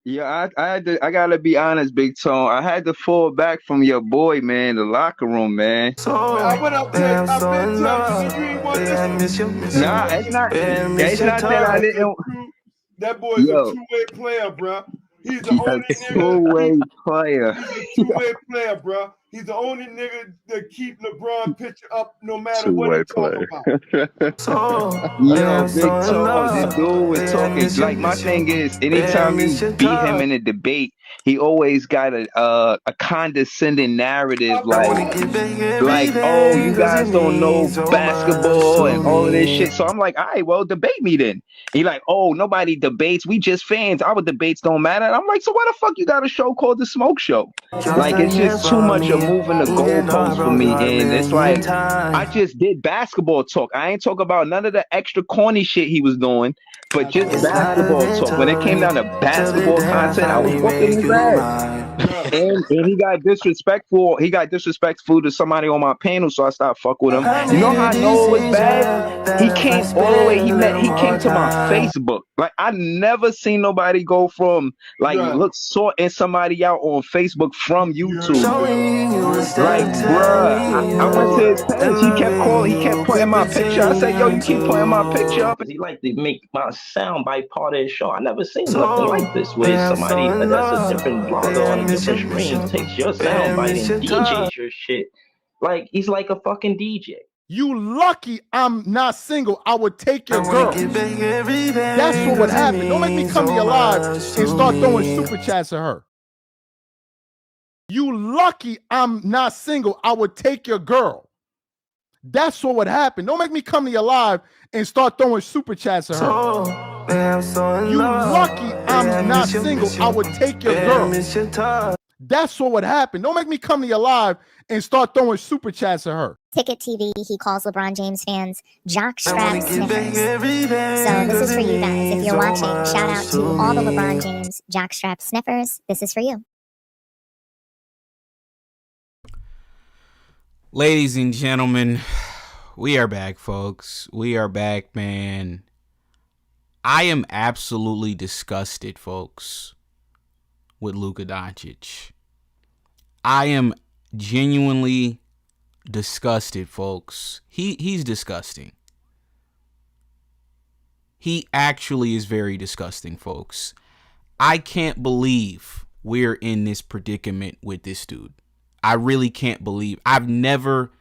Yeah, I gotta be honest, Big Tone. I had to fall back from your boy, man, the locker room, man. Man, I went up there. I'm I've so been in telling you, love. man, you ain't want Yeah, this I one. miss you, Nah, it's not. yeah, I It's miss your not that I touch. didn't. That boy is a Yo, two-way player, bro. He's the a only nigga. two-way player. He's a two-way player, bro. He's the only nigga that keep LeBron picture up no matter what he Two-way talk player. about. So, yeah, Yo, I'm Big so in Tone, the love. dude was Yeah, I talking miss you, like my thing is yeah, I anytime miss you your beat him touch. in a debate, he always got a condescending narrative Stop I that wanna like get talking. back every like, oh, day, you 'cause it guys don't know means so much basketball to and all of this me. shit. So I'm like, all right, well, debate me then. He like, oh, nobody debates. We just fans. Our debates don't matter. And I'm like, so why the fuck you got a show called The Smoke Show? Just Like, like it's here just too for much of me. moving the Even though I goalposts for broke your me. heart a And it's million like, I times. just did basketball talk. I ain't talk about none of the extra corny shit he was doing, but That's just it. It's not a basketball talk. When it came victory down to till the basketball day I content, I was finally whooping make his you ass. mine. Yeah. And he got disrespectful. He got disrespectful to somebody on my panel, so I stopped fuck with him. I You know made how a I know it was decision bad? that He if I came all the way. spend He a met. little He more came to my time. Facebook. Like I never seen nobody go from like Yeah. look sorting somebody out on Facebook from YouTube. Showing you Like, instead of bruh, telling I went to you his that page. He kept calling. He loving kept you putting could my picture. I said, yo, pertain you keep putting my picture to. up. He like to make my soundbite part of his show. I never seen nothing So, like this, where yeah, I'm so somebody in that's a love. different blogger Yeah, I on a miss different you, stream takes your yeah, I soundbite miss and your touch. DJs your shit. Like he's like a fucking DJ. You lucky I'm not single. I would take I your wanna girl. get back every day. That's what would 'Cause it happen. Don't make me means come to so your live much and to start throwing me. super chats at her. You lucky I'm not single. I would take your girl. That's what would happen. Don't make me come to your live and start throwing super chats at her. So, yeah, I'm so in You love. lucky Yeah, I'm I not miss you, single. I would take your yeah, I girl. miss your touch. That's what would happen. Don't make me come to your live and start throwing super chats at her. Ticket TV, he calls LeBron James fans I wanna jockstrap get back sniffers. every day. So this 'Cause is for it you guys. If means you're so watching, shout out much to all the me. LeBron James jockstrap sniffers. This is for you. Ladies and gentlemen, we are back, folks. We are back, man. I am absolutely disgusted, folks, with Luka Doncic. I am genuinely disgusted, folks. He's disgusting. He actually is very disgusting, folks. I can't believe we're in this predicament with this dude. I really can't believe. I've never,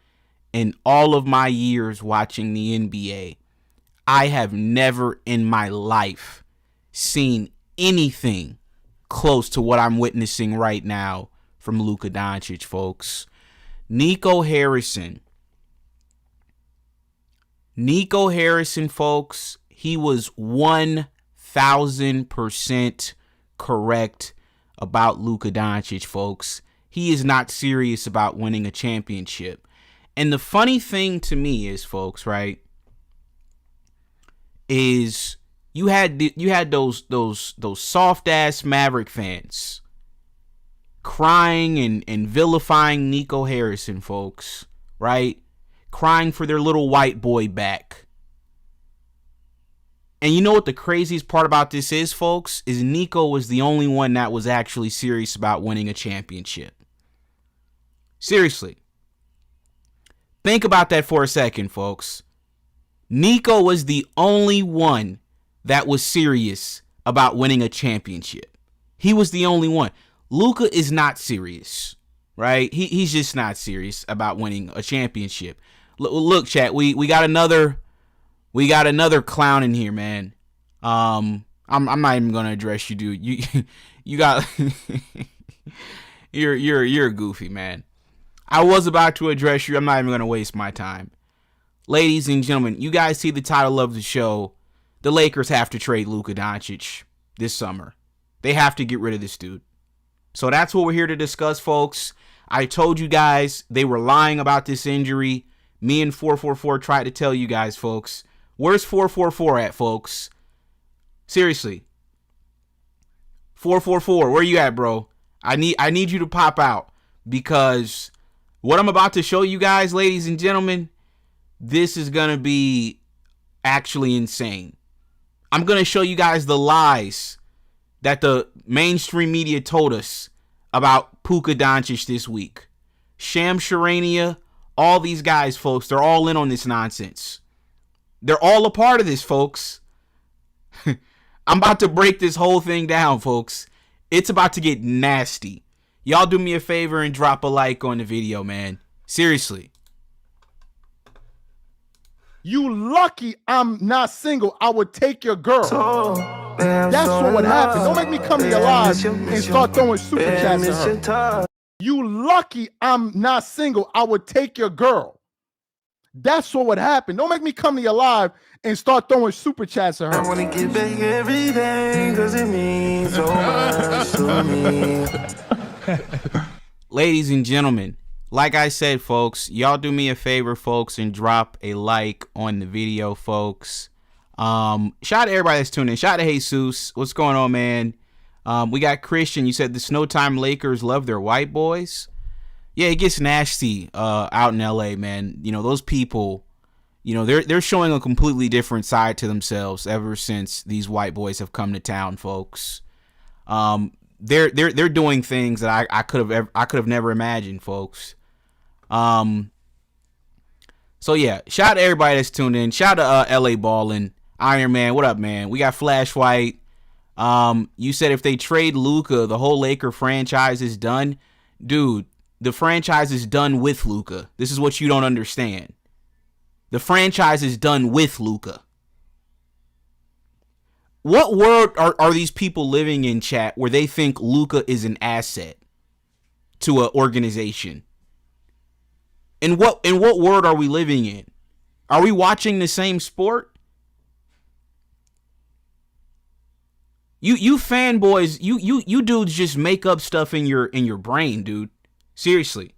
in all of my years watching the NBA, I have never in my life seen anything close to what I'm witnessing right now from Luka Doncic, folks. Nico Harrison, folks, he was 1,000% correct about Luka Doncic, folks. He is not serious about winning a championship. And the funny thing to me is, folks, right, is you had those soft ass Maverick fans crying and vilifying Nico Harrison, folks, right? Crying for their little white boy back. And you know what the craziest part about this is, folks? Is Nico was the only one that was actually serious about winning a championship. Seriously. Think about that for a second, folks. Nico was the only one that was serious about winning a championship. He was the only one. Luka is not serious, right? He's just not serious about winning a championship. Look, chat, we got another clown in here, man. I'm not even gonna address you, dude. You got you're a goofy, man. I was about to address you. I'm not even gonna waste my time. Ladies and gentlemen, you guys see the title of the show. The Lakers have to trade Luka Doncic this summer. They have to get rid of this dude. So that's what we're here to discuss, folks. I told you guys they were lying about this injury. Me and 444 tried to tell you guys, folks. Where's 444 at, folks? Seriously. 444, where you at, bro? I need you to pop out, because what I'm about to show you guys, ladies and gentlemen, this is going to be actually insane. I'm going to show you guys the lies that the mainstream media told us about Luka Doncic this week. Sham Charania, all these guys, folks, they're all in on this nonsense. They're all a part of this, folks. I'm about to break this whole thing down, folks. It's about to get nasty. Y'all do me a favor and drop a like on the video, man. Seriously. You lucky I'm not single. I would take your girl. That's what would happen. Don't make me come to your live and start throwing super chats at her. You lucky I'm not single. I would take your girl. That's what would happen. Don't make me come to your live and start throwing super chats at her. I wanna get back everything cause it means so much to me. Ladies and gentlemen, like I said, folks, y'all do me a favor, folks, and drop a like on the video, folks. Shout out to everybody that's tuning in. Shout out to Jesus. What's going on, man? We got Christian. You said the Snowtime Lakers love their white boys. Yeah, it gets nasty out in LA, man. You know, those people, you know, they're showing a completely different side to themselves ever since these white boys have come to town, folks. They're doing things that I could have never imagined, folks. So yeah, shout out to everybody that's tuned in. Shout out to LA Ballin', Iron Man. What up, man? We got Flash White. You said if they trade Luka, the whole Laker franchise is done. Dude, the franchise is done with Luka. This is what you don't understand. The franchise is done with Luka. What world are these people living in, chat, where they think Luka is an asset to an organization? In what world are we living in? Are we watching the same sport? You fanboys, you dudes just make up stuff in your brain, dude. Seriously.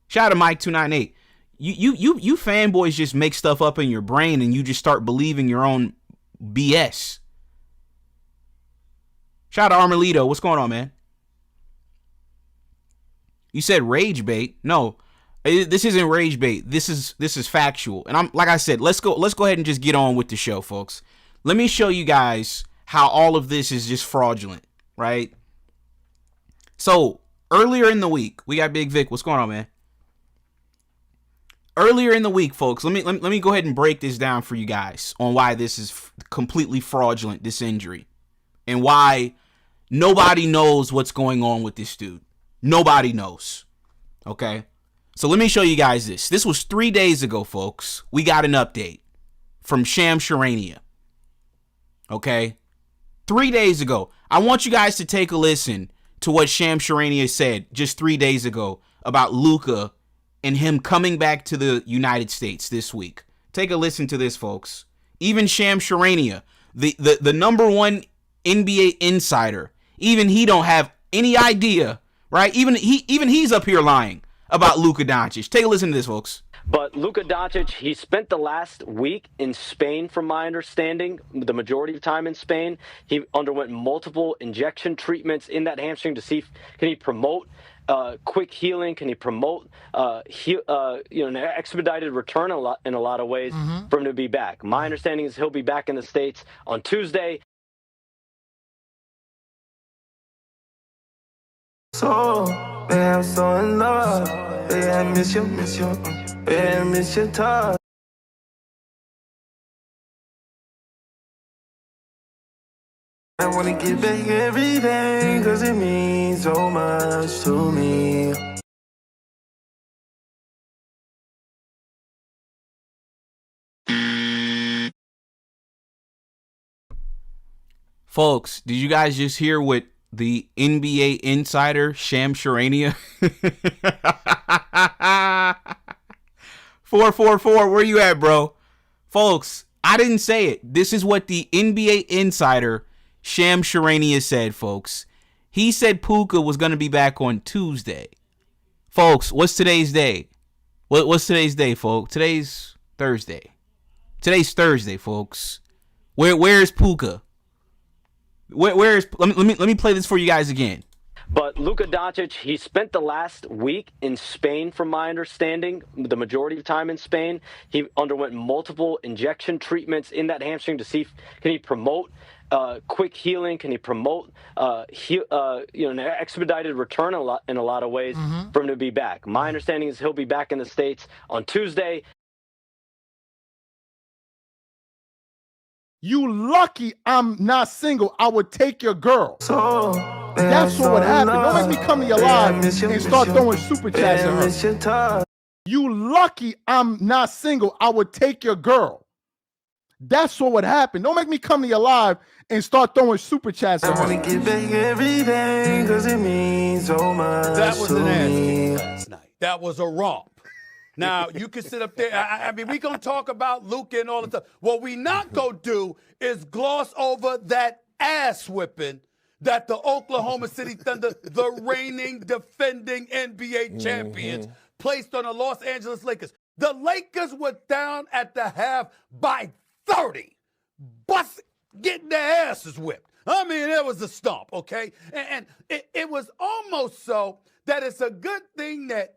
Shout out to Mike298. You fanboys just make stuff up in your brain and you just start believing your own BS. Shout out to Armelito. What's going on, man? You said rage bait. No, this isn't rage bait. This is factual. And I'm like I said, let's go ahead and just get on with the show, folks. Let me show you guys how all of this is just fraudulent, right? So earlier in the week, we got Big Vic. What's going on, man? Earlier in the week, folks, let me go ahead and break this down for you guys on why this is completely fraudulent, this injury, and why nobody knows what's going on with this dude. Nobody knows. Okay? So let me show you guys this. This was 3 days ago, folks. We got an update from Sham Charania. Okay? 3 days ago. I want you guys to take a listen to what Sham Charania said just 3 days ago about Luka and him coming back to the United States this week. Take a listen to this, folks. Even Sham Charania, the number one NBA insider, even he don't have any idea, right? Even he's up here lying about Luka Doncic. Take a listen to this, folks. But Luka Doncic, he spent the last week in Spain, from my understanding, the majority of time in Spain. He underwent multiple injection treatments in that hamstring to see can he promote quick healing, can he promote an expedited return in a lot of ways for him to be back. My understanding is he'll be back in the States on Tuesday. So, man, I'm so in love. Yeah, I miss you. Yeah, I miss your touch. I wanna get back everything cause it means so much to me. Folks, did you guys just hear what the NBA insider Sham Charania? 444, where you at, bro? Folks, I didn't say it. This is what the NBA insider Sham Charania said, folks. He said Puka was going to be back on Tuesday. Folks, what's today's day? What's today's day, folks? Today's Thursday. Today's Thursday, folks. Where's Puka? Where is? Let me play this for you guys again. But Luka Doncic, he spent the last week in Spain, from my understanding, the majority of time in Spain. He underwent multiple injection treatments in that hamstring to see can he promote quick healing? Can he promote an expedited return in a lot of ways for him to be back? My understanding is he'll be back in the States on Tuesday. You lucky I'm not single. I would take your girl. That's what would happen. Don't make me come to your live and start throwing super chats at her. You lucky I'm not single. I would take your girl. That's what would happen. Don't make me come to your live and start throwing super chats at her. I wanna give back everything because it means so much. That was an ass kick last night. That was a romp. Now, you can sit up there. I mean, we're going to talk about Luka and all the stuff. What we not going to do is gloss over that ass whipping that the Oklahoma City Thunder, the reigning, defending NBA champions, placed on the Los Angeles Lakers. The Lakers were down at the half by 30, getting their asses whipped. I mean, it was a stomp, okay? And it was almost so that it's a good thing that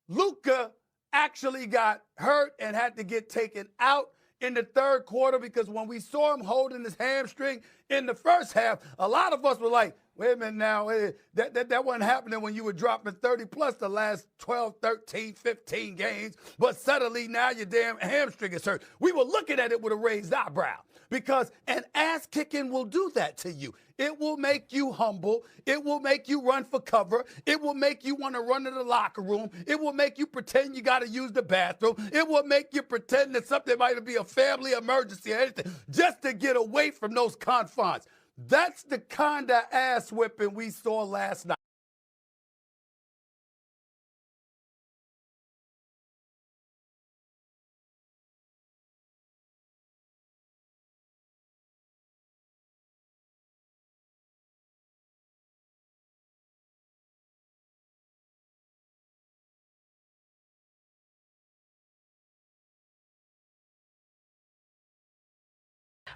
Luka actually got hurt and had to get taken out in the third quarter, because when we saw him holding his hamstring in the first half, a lot of us were like, wait a minute now, that wasn't happening when you were dropping 30 plus the last 12, 13, 15 games, but suddenly now your damn hamstring is hurt. We were looking at it with a raised eyebrow, because an ass kicking will do that to you. It will make you humble. It will make you run for cover. It will make you want to run to the locker room. It will make you pretend you got to use the bathroom. It will make you pretend that something might be a family emergency or anything, just to get away from those confines. That's the kind of ass whipping we saw last night.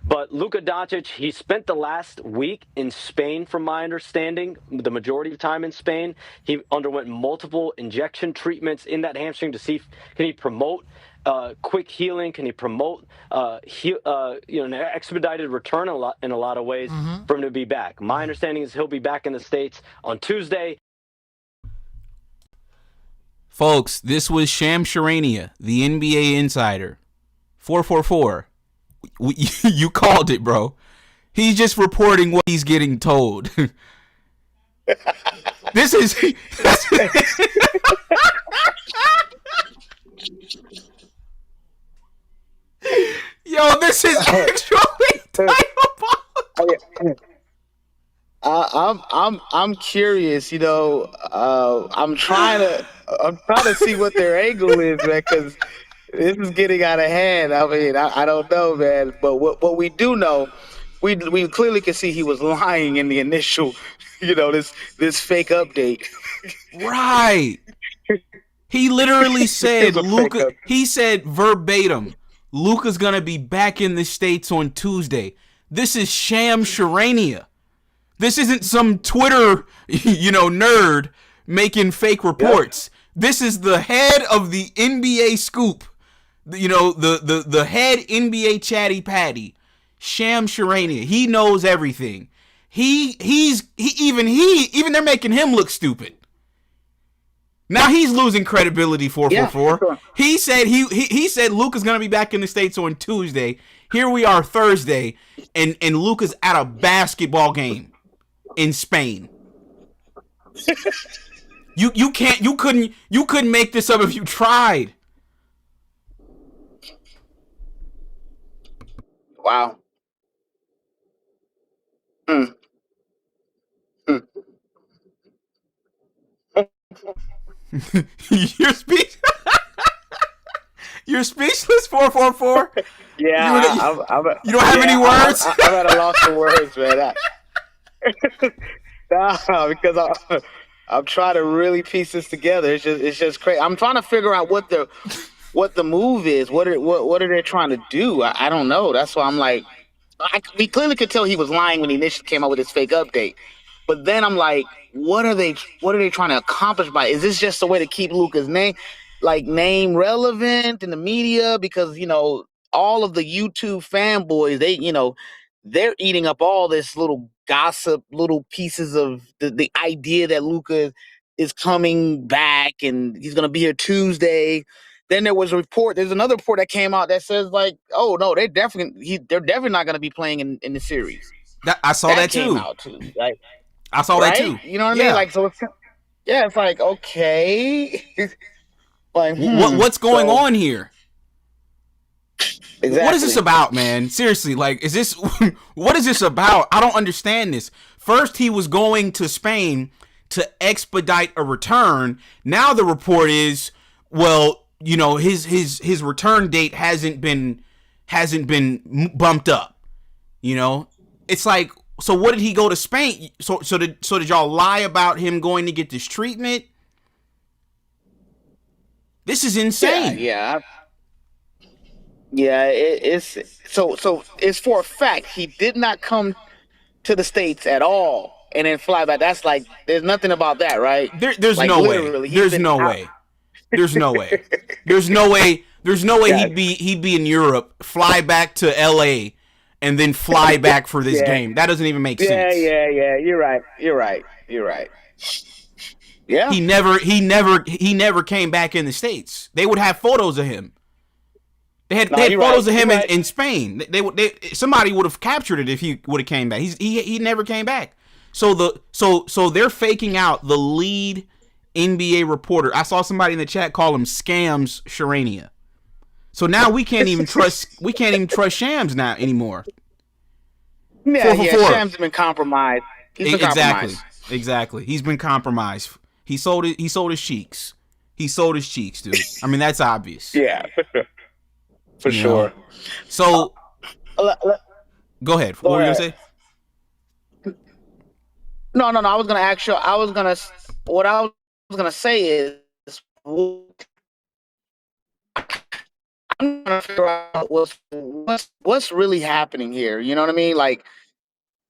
But Luka Doncic, he spent the last week in Spain, from my understanding, the majority of time in Spain. He underwent multiple injection treatments in that hamstring to see can he promote quick healing, can he promote an expedited return in a lot of ways for him to be back. My understanding is he'll be back in the States on Tuesday. Folks, this was Sham Charania, the NBA insider. 444. You called it, bro. He's just reporting what he's getting told. This is Yo, this is actually diabolical. I'm curious, you know. I'm trying to see what their angle is, man, because this is getting out of hand. I mean, I don't know, man. But what we do know, we clearly can see he was lying in the initial, this fake update. Right. He literally said Luka. He said verbatim, Luka's gonna be back in the States on Tuesday. This is Sham Charania. This isn't some Twitter, nerd making fake reports. Yep. This is the head of the NBA scoop. The head NBA chatty patty, Sham Charania. He knows everything. Even they're making him look stupid. Now he's losing credibility. 444. Yeah, sure. He said he said Luka's gonna be back in the States on Tuesday. Here we are Thursday, and Luka's at a basketball game in Spain. You couldn't make this up if you tried. Wow. You're speechless, 444. Yeah, you don't have any words. I'm at a loss for words, man. Because I'm trying to really piece this together. It's just crazy. I'm trying to figure out what the move is. What are they trying to do? I don't know. That's why I'm like, we clearly could tell he was lying when he initially came out with his fake update. But then I'm like, what are they trying to accomplish by it? Is this just a way to keep Luka's name relevant in the media? Because, all of the YouTube fanboys, they're eating up all this little gossip, little pieces of the idea that Luka is coming back and he's going to be here Tuesday. Then there's another report that came out that says like, oh no, they're definitely not going to be playing in the series. I saw that too. Came out too. Like, I saw that too. You know what I mean? Like, so it's like, okay. Like, what's going on here? Exactly. What is this about, man? Seriously, like, what is this about? I don't understand this. First, he was going to Spain to expedite a return. Now the report is, well, you know, his return date hasn't been bumped up. You know, it's like, so what did he go to Spain? So did y'all lie about him going to get this treatment? This is insane. Yeah. It's so it's for a fact he did not come to the States at all and then fly back. That's like, there's nothing about that, right? There's like, no way. There's no way. There's no way. There's no way. There's no way he'd be in Europe, fly back to LA, and then fly back for this game. That doesn't even make sense. Yeah. You're right. Yeah. He never came back in the States. They would have photos of him. They had photos of him in Spain. Somebody would have captured it if he would have came back. He never came back. So they're faking out the lead NBA reporter. I saw somebody in the chat call him Scams Sharania. So now we can't even trust Shams now anymore. Yeah, Shams has been compromised. Exactly. He's been compromised. He sold his cheeks. He sold his cheeks, dude. I mean, that's obvious. Yeah, for sure. So, go ahead. What were you gonna say? No. I was gonna ask you. What I was gonna say is, I'm trying to figure out what's really happening here. You know what I mean? Like,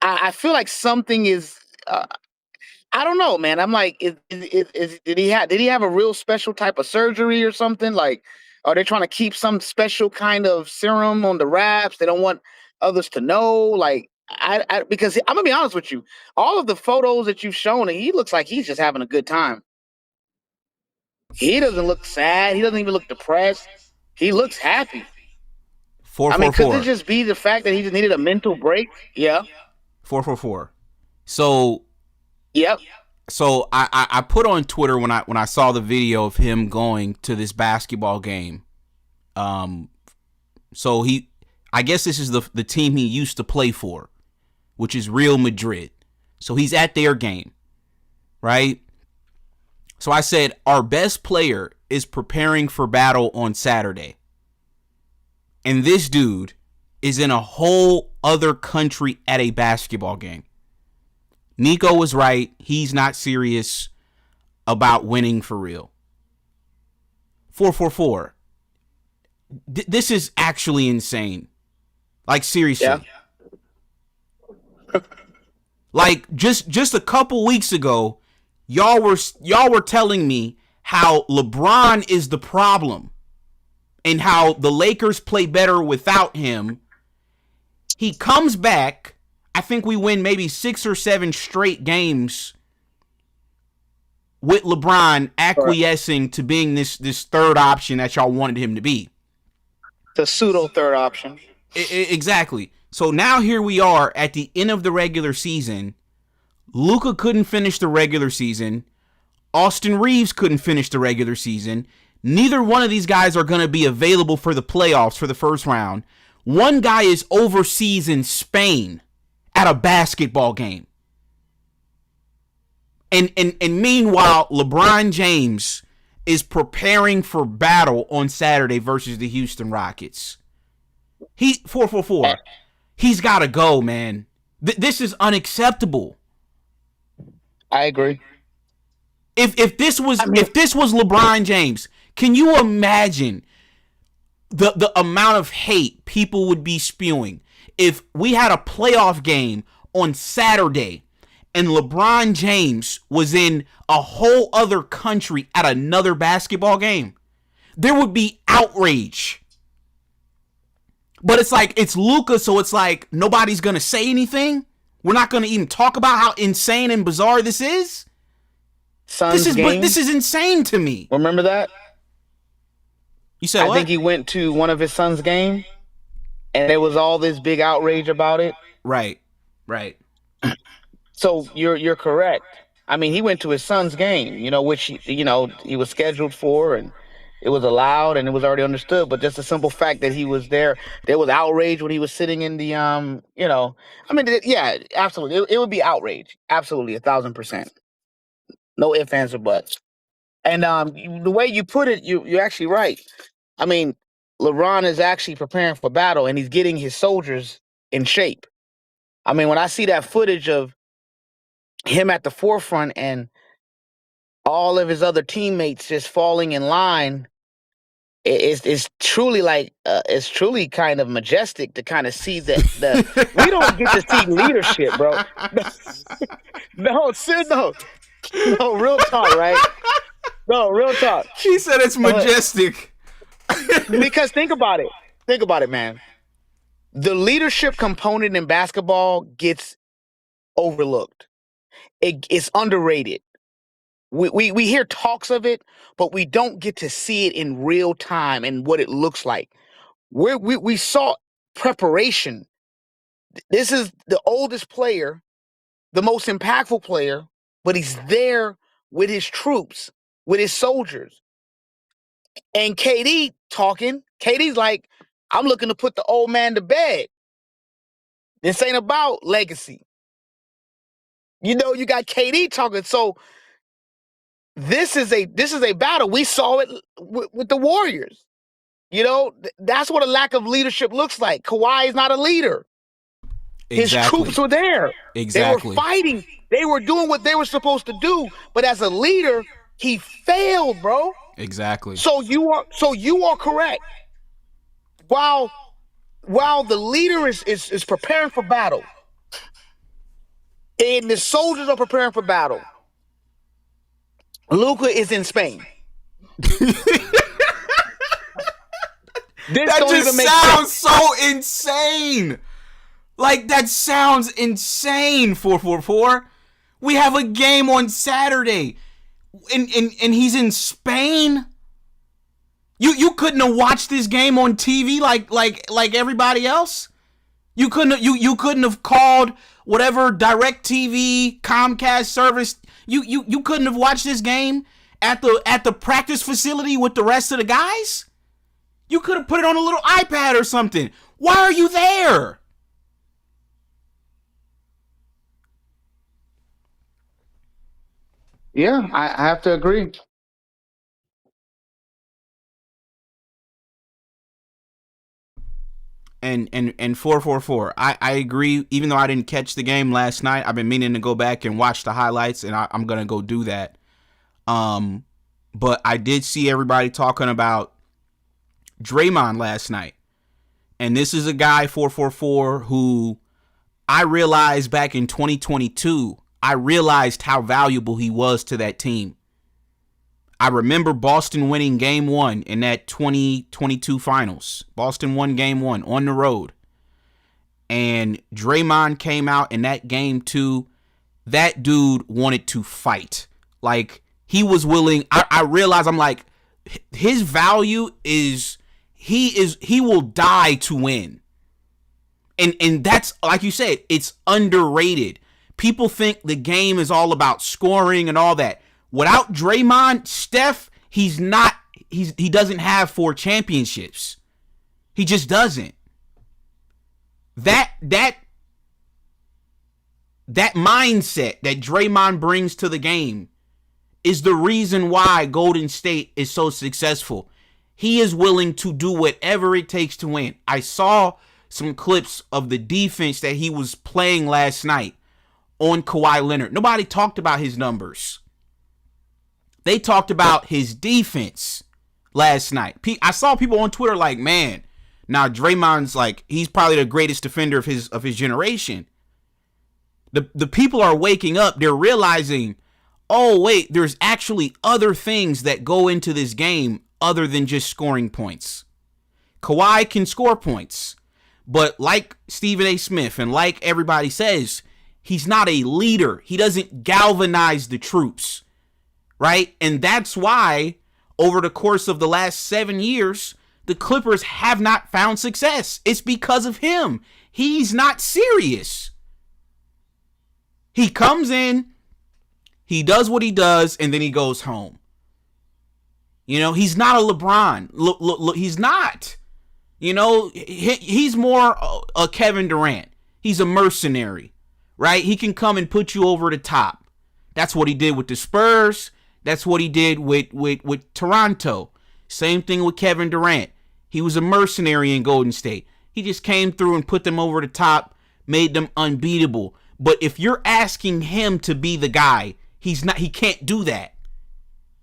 I feel like something is. I don't know, man. I'm like, did he have a real special type of surgery or something? Like, are they trying to keep some special kind of serum on the wraps? They don't want others to know. Like, because I'm gonna be honest with you, all of the photos that you've shown, he looks like he's just having a good time. He doesn't look sad. He doesn't even look depressed. He looks happy. 444. Could it just be the fact that he just needed a mental break? Yeah. 444. So. Yep. So I put on Twitter when I saw the video of him going to this basketball game. So I guess this is the team he used to play for, which is Real Madrid. So he's at their game, right? So I said, our best player is preparing for battle on Saturday. And this dude is in a whole other country at a basketball game. Nico was right. He's not serious about winning for real. 444. This is actually insane. Like, seriously. Yeah. Like, just a couple weeks ago, y'all were telling me how LeBron is the problem and how the Lakers play better without him. He comes back. I think we win maybe 6 or 7 straight games with LeBron acquiescing to being this third option that y'all wanted him to be. The pseudo third option. Exactly. So now here we are at the end of the regular season. Luka couldn't finish the regular season. Austin Reeves couldn't finish the regular season. Neither one of these guys are going to be available for the playoffs for the first round. One guy is overseas in Spain at a basketball game. And meanwhile, LeBron James is preparing for battle on Saturday versus the Houston Rockets. 444. He's got to go, man. This is unacceptable. I agree. If this was LeBron James, can you imagine the amount of hate people would be spewing if we had a playoff game on Saturday and LeBron James was in a whole other country at another basketball game? There would be outrage. But it's like, it's Luka, so it's like nobody's going to say anything. We're not going to even talk about how insane and bizarre this is. Suns game. This is insane to me. Remember that? You said what? I think he went to one of his son's game, and there was all this big outrage about it. Right. So you're correct. I mean, he went to his son's game, which he was scheduled for, and it was allowed, and it was already understood. But just the simple fact that he was there was outrage when he was sitting in the yeah, absolutely, it would be outrage, absolutely, 1,000%. No ifs, ands, or buts. And the way you put it, you're actually right. I mean, LeBron is actually preparing for battle, and he's getting his soldiers in shape. I mean, when I see that footage of him at the forefront and all of his other teammates just falling in line, it's truly it's truly kind of majestic to kind of see that we don't get to see leadership, bro. No, real talk, right? No, real talk. She said it's majestic. Because think about it, man. The leadership component in basketball gets overlooked. It's underrated. We hear talks of it, but we don't get to see it in real time and what it looks like. We saw preparation. This is the oldest player, the most impactful player, but he's there with his troops, with his soldiers. And KD's like, I'm looking to put the old man to bed. This ain't about legacy. You got KD talking. So this is a battle. We saw it with the Warriors. That's what a lack of leadership looks like. Kawhi is not a leader. Exactly. His troops were there. Exactly. They were fighting. They were doing what they were supposed to do. But as a leader, he failed, bro. Exactly. So you are correct. While the leader is preparing for battle, and the soldiers are preparing for battle, Luka is in Spain. That just sounds so insane. Like, that sounds insane, 444. We have a game on Saturday, and he's in Spain. You couldn't have watched this game on TV like everybody else. You couldn't have called whatever DirecTV, Comcast service. You couldn't have watched this game at the practice facility with the rest of the guys. You could have put it on a little iPad or something. Why are you there? Yeah, I have to agree. And 444, I agree. Even though I didn't catch the game last night, I've been meaning to go back and watch the highlights, and I'm gonna go do that. But I did see everybody talking about Draymond last night, and this is a guy, 444, who I realized back in 2022. I realized how valuable he was to that team. I remember Boston winning game 1 in that 2022 finals. Boston won game 1 on the road. And Draymond came out in that game 2. That dude wanted to fight. Like, he was willing. I realized, I'm like, his value is he will die to win. And that's, like you said, it's underrated. People think the game is all about scoring and all that. Without Draymond, Steph, he doesn't have 4 championships. He just doesn't. That mindset that Draymond brings to the game is the reason why Golden State is so successful. He is willing to do whatever it takes to win. I saw some clips of the defense that he was playing last night on Kawhi Leonard. Nobody talked about his numbers. They talked about his defense last night. I saw people on Twitter like, man, now Draymond's like, he's probably the greatest defender of his generation. The people are waking up. They're realizing, oh, wait, there's actually other things that go into this game other than just scoring points. Kawhi can score points. But like Stephen A. Smith and like everybody says, he's not a leader. He doesn't galvanize the troops, right? And that's why over the course of the last 7 years, the Clippers have not found success. It's because of him. He's not serious. He comes in, he does what he does, and then he goes home. You know, he's not a LeBron. Look, he's not. You know, he's more a Kevin Durant. He's a mercenary, right? He can come and put you over the top. That's what he did with the Spurs. That's what he did with Toronto. Same thing with Kevin Durant. He was a mercenary in Golden State. He just came through and put them over the top, made them unbeatable. But if you're asking him to be the guy, he can't do that.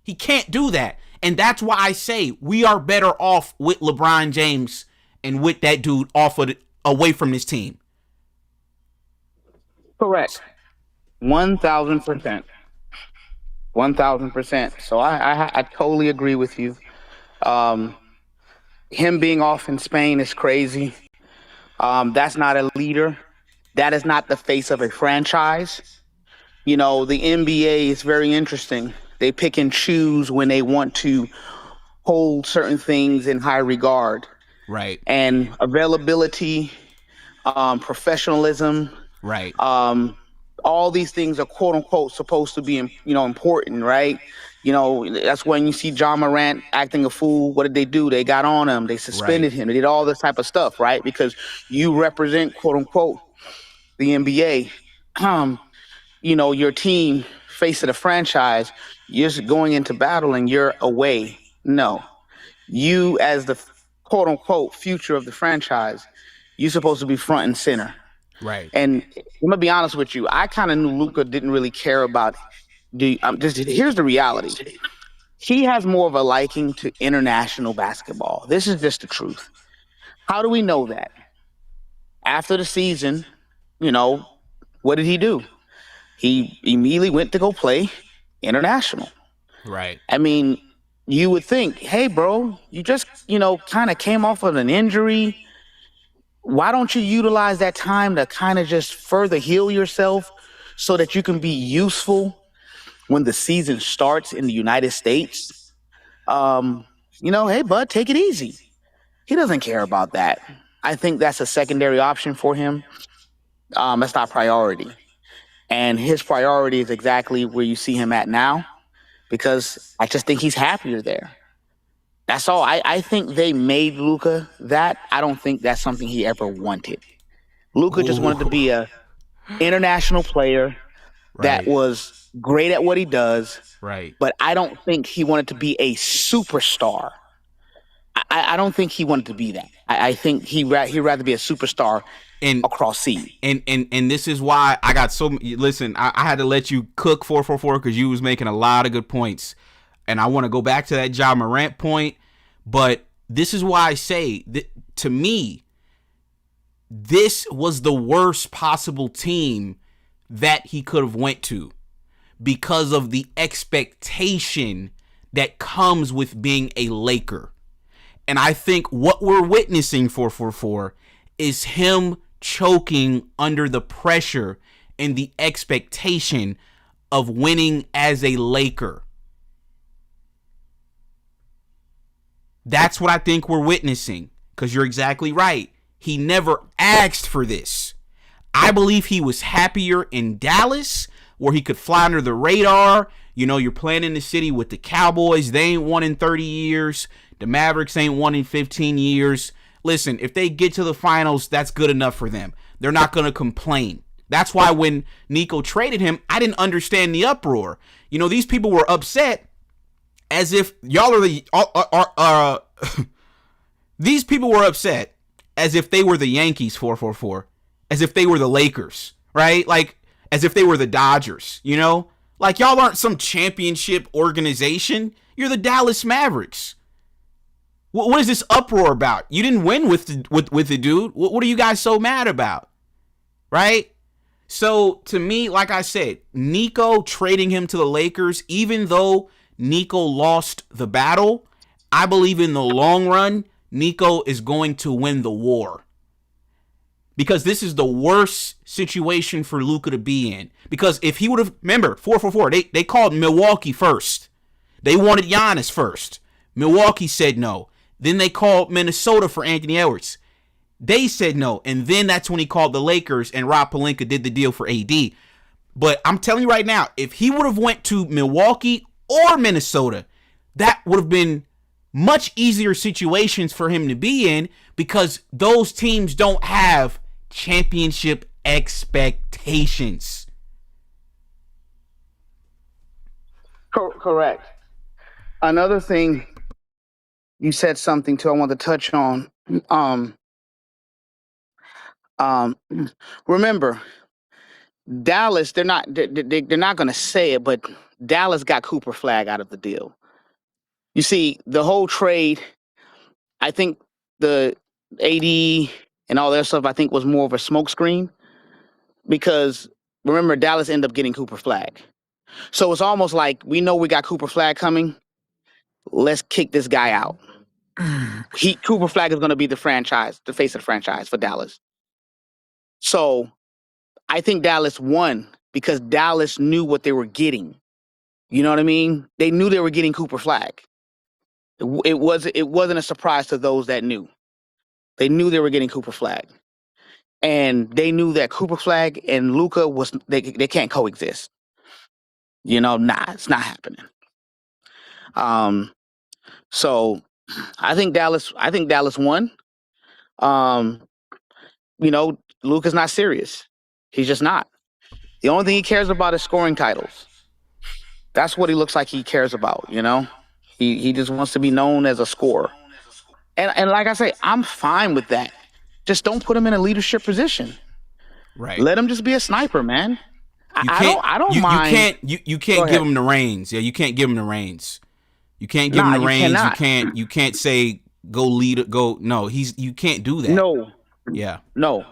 He can't do that. And that's why I say we are better off with LeBron James and with that dude away from this team. Correct. 1,000%. 1,000%. So I totally agree with you. Him being off in Spain is crazy. That's not a leader. That is not the face of a franchise. You know, the NBA is very interesting. They pick and choose when they want to hold certain things in high regard. Right. And availability, professionalism. Right. All these things are quote unquote supposed to be, important, right? You know, that's when you see John Morant acting a fool. What did they do? They got on him. They suspended him. They did all this type of stuff, right? Because you represent, quote unquote, the NBA. Your team, face of the franchise, you're just going into battle and you're away. No. You, as the quote unquote future of the franchise, you're supposed to be front and center. Right. And I'm gonna be honest with you, I kind of knew Luka didn't really care about. Here's the reality: he has more of a liking to international basketball. This is just the truth. How do we know that? After the season, what did he do? He immediately went to go play international. Right. I mean, you would think, hey, bro, you just kind of came off of an injury. Why don't you utilize that time to kind of just further heal yourself so that you can be useful when the season starts in the United States? Hey, bud, take it easy. He doesn't care about that. I think that's a secondary option for him. That's not priority. And his priority is exactly where you see him at now, because I just think he's happier there. That's all. I think they made Luka that. I don't think that's something he ever wanted. Luka just wanted to be a international player that was great at what he does. Right. But I don't think he wanted to be a superstar. I don't think he wanted to be that. I think he'd rather be a superstar across seas. And this is why I got listen, I had to let you cook 444 because you was making a lot of good points. And I want to go back to that Ja Morant point, but this is why I say that, to me, this was the worst possible team that he could have went to because of the expectation that comes with being a Laker. And I think what we're witnessing 444 is him choking under the pressure and the expectation of winning as a Laker. That's what I think we're witnessing, because you're exactly right. He never asked for this. I believe he was happier in Dallas, where he could fly under the radar. You're playing in the city with the Cowboys. They ain't won in 30 years. The Mavericks ain't won in 15 years. Listen, if they get to the finals, that's good enough for them. They're not going to complain. That's why when Nico traded him, I didn't understand the uproar. These people were upset as if y'all are the these people were upset as if they were the Yankees 444, as if they were the Lakers, right? Like as if they were the Dodgers, like y'all aren't some championship organization. You're the Dallas Mavericks. What is this uproar about? You didn't win with the dude. What are you guys so mad about? Right? So to me, like I said, Nico trading him to the Lakers, even though Nico lost the battle, I believe in the long run, Nico is going to win the war. because this is the worst situation for Luka to be in. Because if he would have, remember, 444, they called Milwaukee first. They wanted Giannis first. Milwaukee said no. Then they called Minnesota for Anthony Edwards. They said no. And then that's when he called the Lakers and Rob Pelinka did the deal for AD. But I'm telling you right now, if he would have went to Milwaukee or Minnesota, that would have been much easier situations for him to be in, because those teams don't have championship expectations. Correct. Another thing, you said something too I want to touch on. Remember, Dallas, they're not going to say it, but Dallas got Cooper Flag out of the deal. You see, the whole trade, I think the AD and all that stuff, I think was more of a smokescreen, because remember, Dallas ended up getting Cooper Flag. So it's almost like, we know we got Cooper Flag coming. Let's kick this guy out. Cooper Flag is going to be the face of the franchise for Dallas. So I think Dallas won because Dallas knew what they were getting. You know what I mean? They knew they were getting Cooper Flag. It wasn't a surprise to those that knew. They knew they were getting Cooper Flag. And they knew that Cooper Flag and Luka they can't coexist. You know, it's not happening. So I think Dallas won. You know, Luka's not serious. He's just not. The only thing he cares about is scoring titles. That's what he looks like he cares about, you know? He just wants to be known as a scorer. And like I say, I'm fine with that. Just don't put him in a leadership position. Right. Let him just be a sniper, man. I don't mind. You can't give him the reins. Yeah, you can't give him the reins. You can't give him the reins. You can't say go lead. Go. No, you can't do that. No. Yeah. No.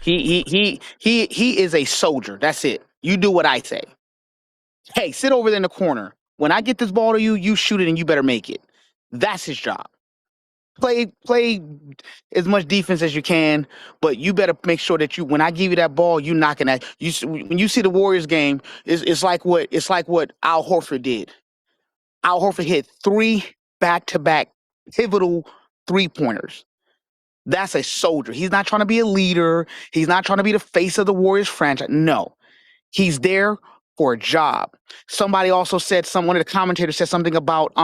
He is a soldier. That's it. You do what I say. Hey, sit over there in the corner. When I get this ball to you, you shoot it and you better make it. That's his job. Play as much defense as you can, but you better make sure that when I give you that ball, you knocking that. When you see the Warriors game, it's like what Al Horford did. Al Horford hit 3 back-to-back pivotal 3-pointers. That's a soldier. He's not trying to be a leader. He's not trying to be the face of the Warriors franchise. No, he's there for a job. Somebody also said, one of the commentators said something about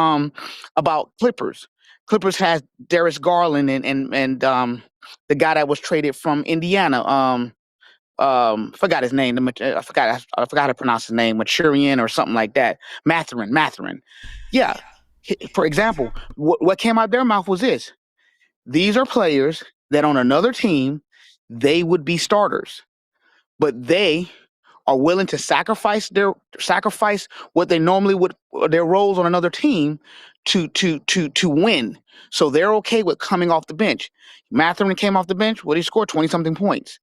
Clippers. Clippers has Darius Garland and the guy that was traded from Indiana. Forgot his name. I forgot how to pronounce his name. Maturian or something like that. Mathurin. Yeah. For example, what came out their mouth was this: these are players that on another team they would be starters, but they are willing to sacrifice what they normally would, their roles on another team to win. So they're okay with coming off the bench. Mathurin came off the bench. What he scored 20-something points.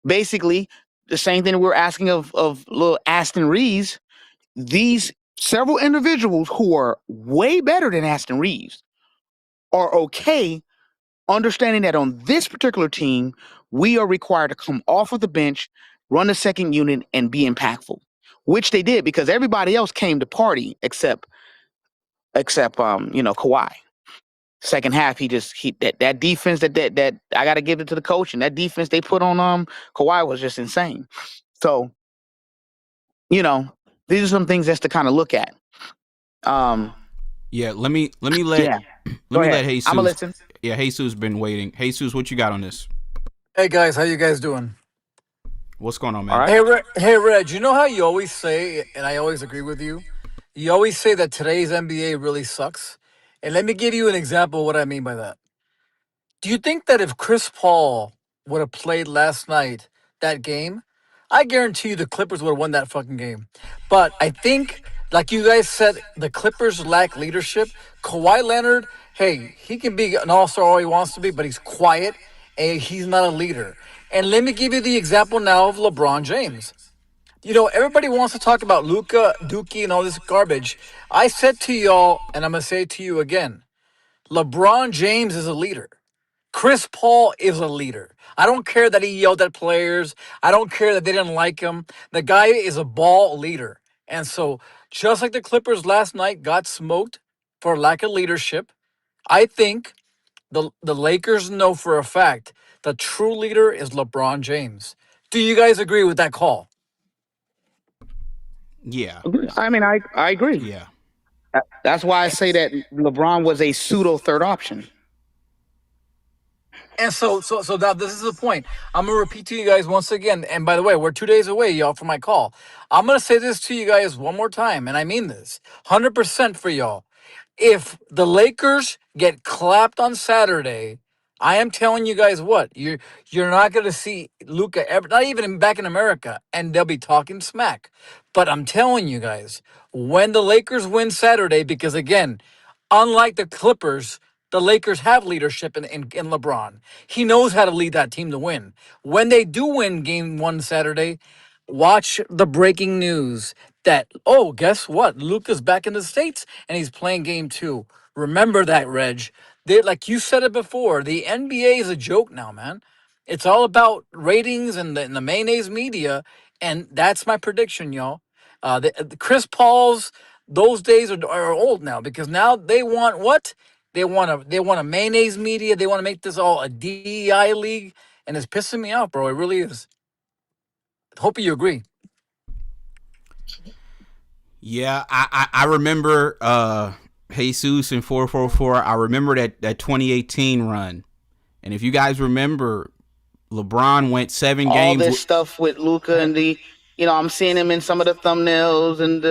Basically, the same thing that we're asking of little Aston Reeves. These several individuals who are way better than Aston Reeves are okay understanding that on this particular team, we are required to come off of the bench, run the second unit, and be impactful, which they did because everybody else came to party except Kawhi. Second half, that defense that I got to give it to the coach, and that defense they put on Kawhi was just insane. So, these are some things just to kind of look at. Yeah, let me let Jesus. I'm gonna listen. Yeah, Jesus been waiting. Jesus, what you got on this? Hey guys, how you guys doing? What's going on, man? All right. Hey Reg, you know how you always say, and I always agree with you. You always say that today's NBA really sucks, and let me give you an example of what I mean by that. Do you think that if Chris Paul would have played last night that game, I guarantee you the Clippers would have won that fucking game. But I think, like you guys said, the Clippers lack leadership. Kawhi Leonard, hey, he can be an all-star all he wants to be, but he's quiet and he's not a leader. And let me give you the example now of LeBron James. Everybody wants to talk about Luka, Dookie, and all this garbage. I said to y'all, and I'm going to say it to you again, LeBron James is a leader. Chris Paul is a leader. I don't care that he yelled at players. I don't care that they didn't like him. The guy is a ball leader. And so, just like the Clippers last night got smoked for lack of leadership, I think the Lakers know for a fact the true leader is LeBron James. Do you guys agree with that call? Yeah. I mean, I agree. Yeah. That's why I say that LeBron was a pseudo third option. And so now this is the point. I'm gonna repeat to you guys once again. And by the way, we're 2 days away, y'all, from my call. I'm gonna say this to you guys one more time, and I mean this, 100% for y'all. If the Lakers get clapped on Saturday, I am telling you guys what you're not gonna see Luka ever, not even back in America, and they'll be talking smack. But I'm telling you guys, when the Lakers win Saturday, because again, unlike the Clippers, the Lakers have leadership in LeBron. He knows how to lead that team to win. When they do win game one Saturday, watch the breaking news that, oh, guess what? Luka's back in the States and he's playing game two. Remember that, Reg. Like you said it before, the NBA is a joke now, man. It's all about ratings and the mayonnaise media, and that's my prediction, y'all. The Chris Paul's, those days are old now because now they want what? They want a mayonnaise media. They want to make this all a DEI league, and it's pissing me off, bro. It really is. Hope you agree. Yeah, I remember Jesus in 444. I remember that 2018 run. And if you guys remember, LeBron went 7 All games. this stuff with Luka and I'm seeing him in some of the thumbnails, and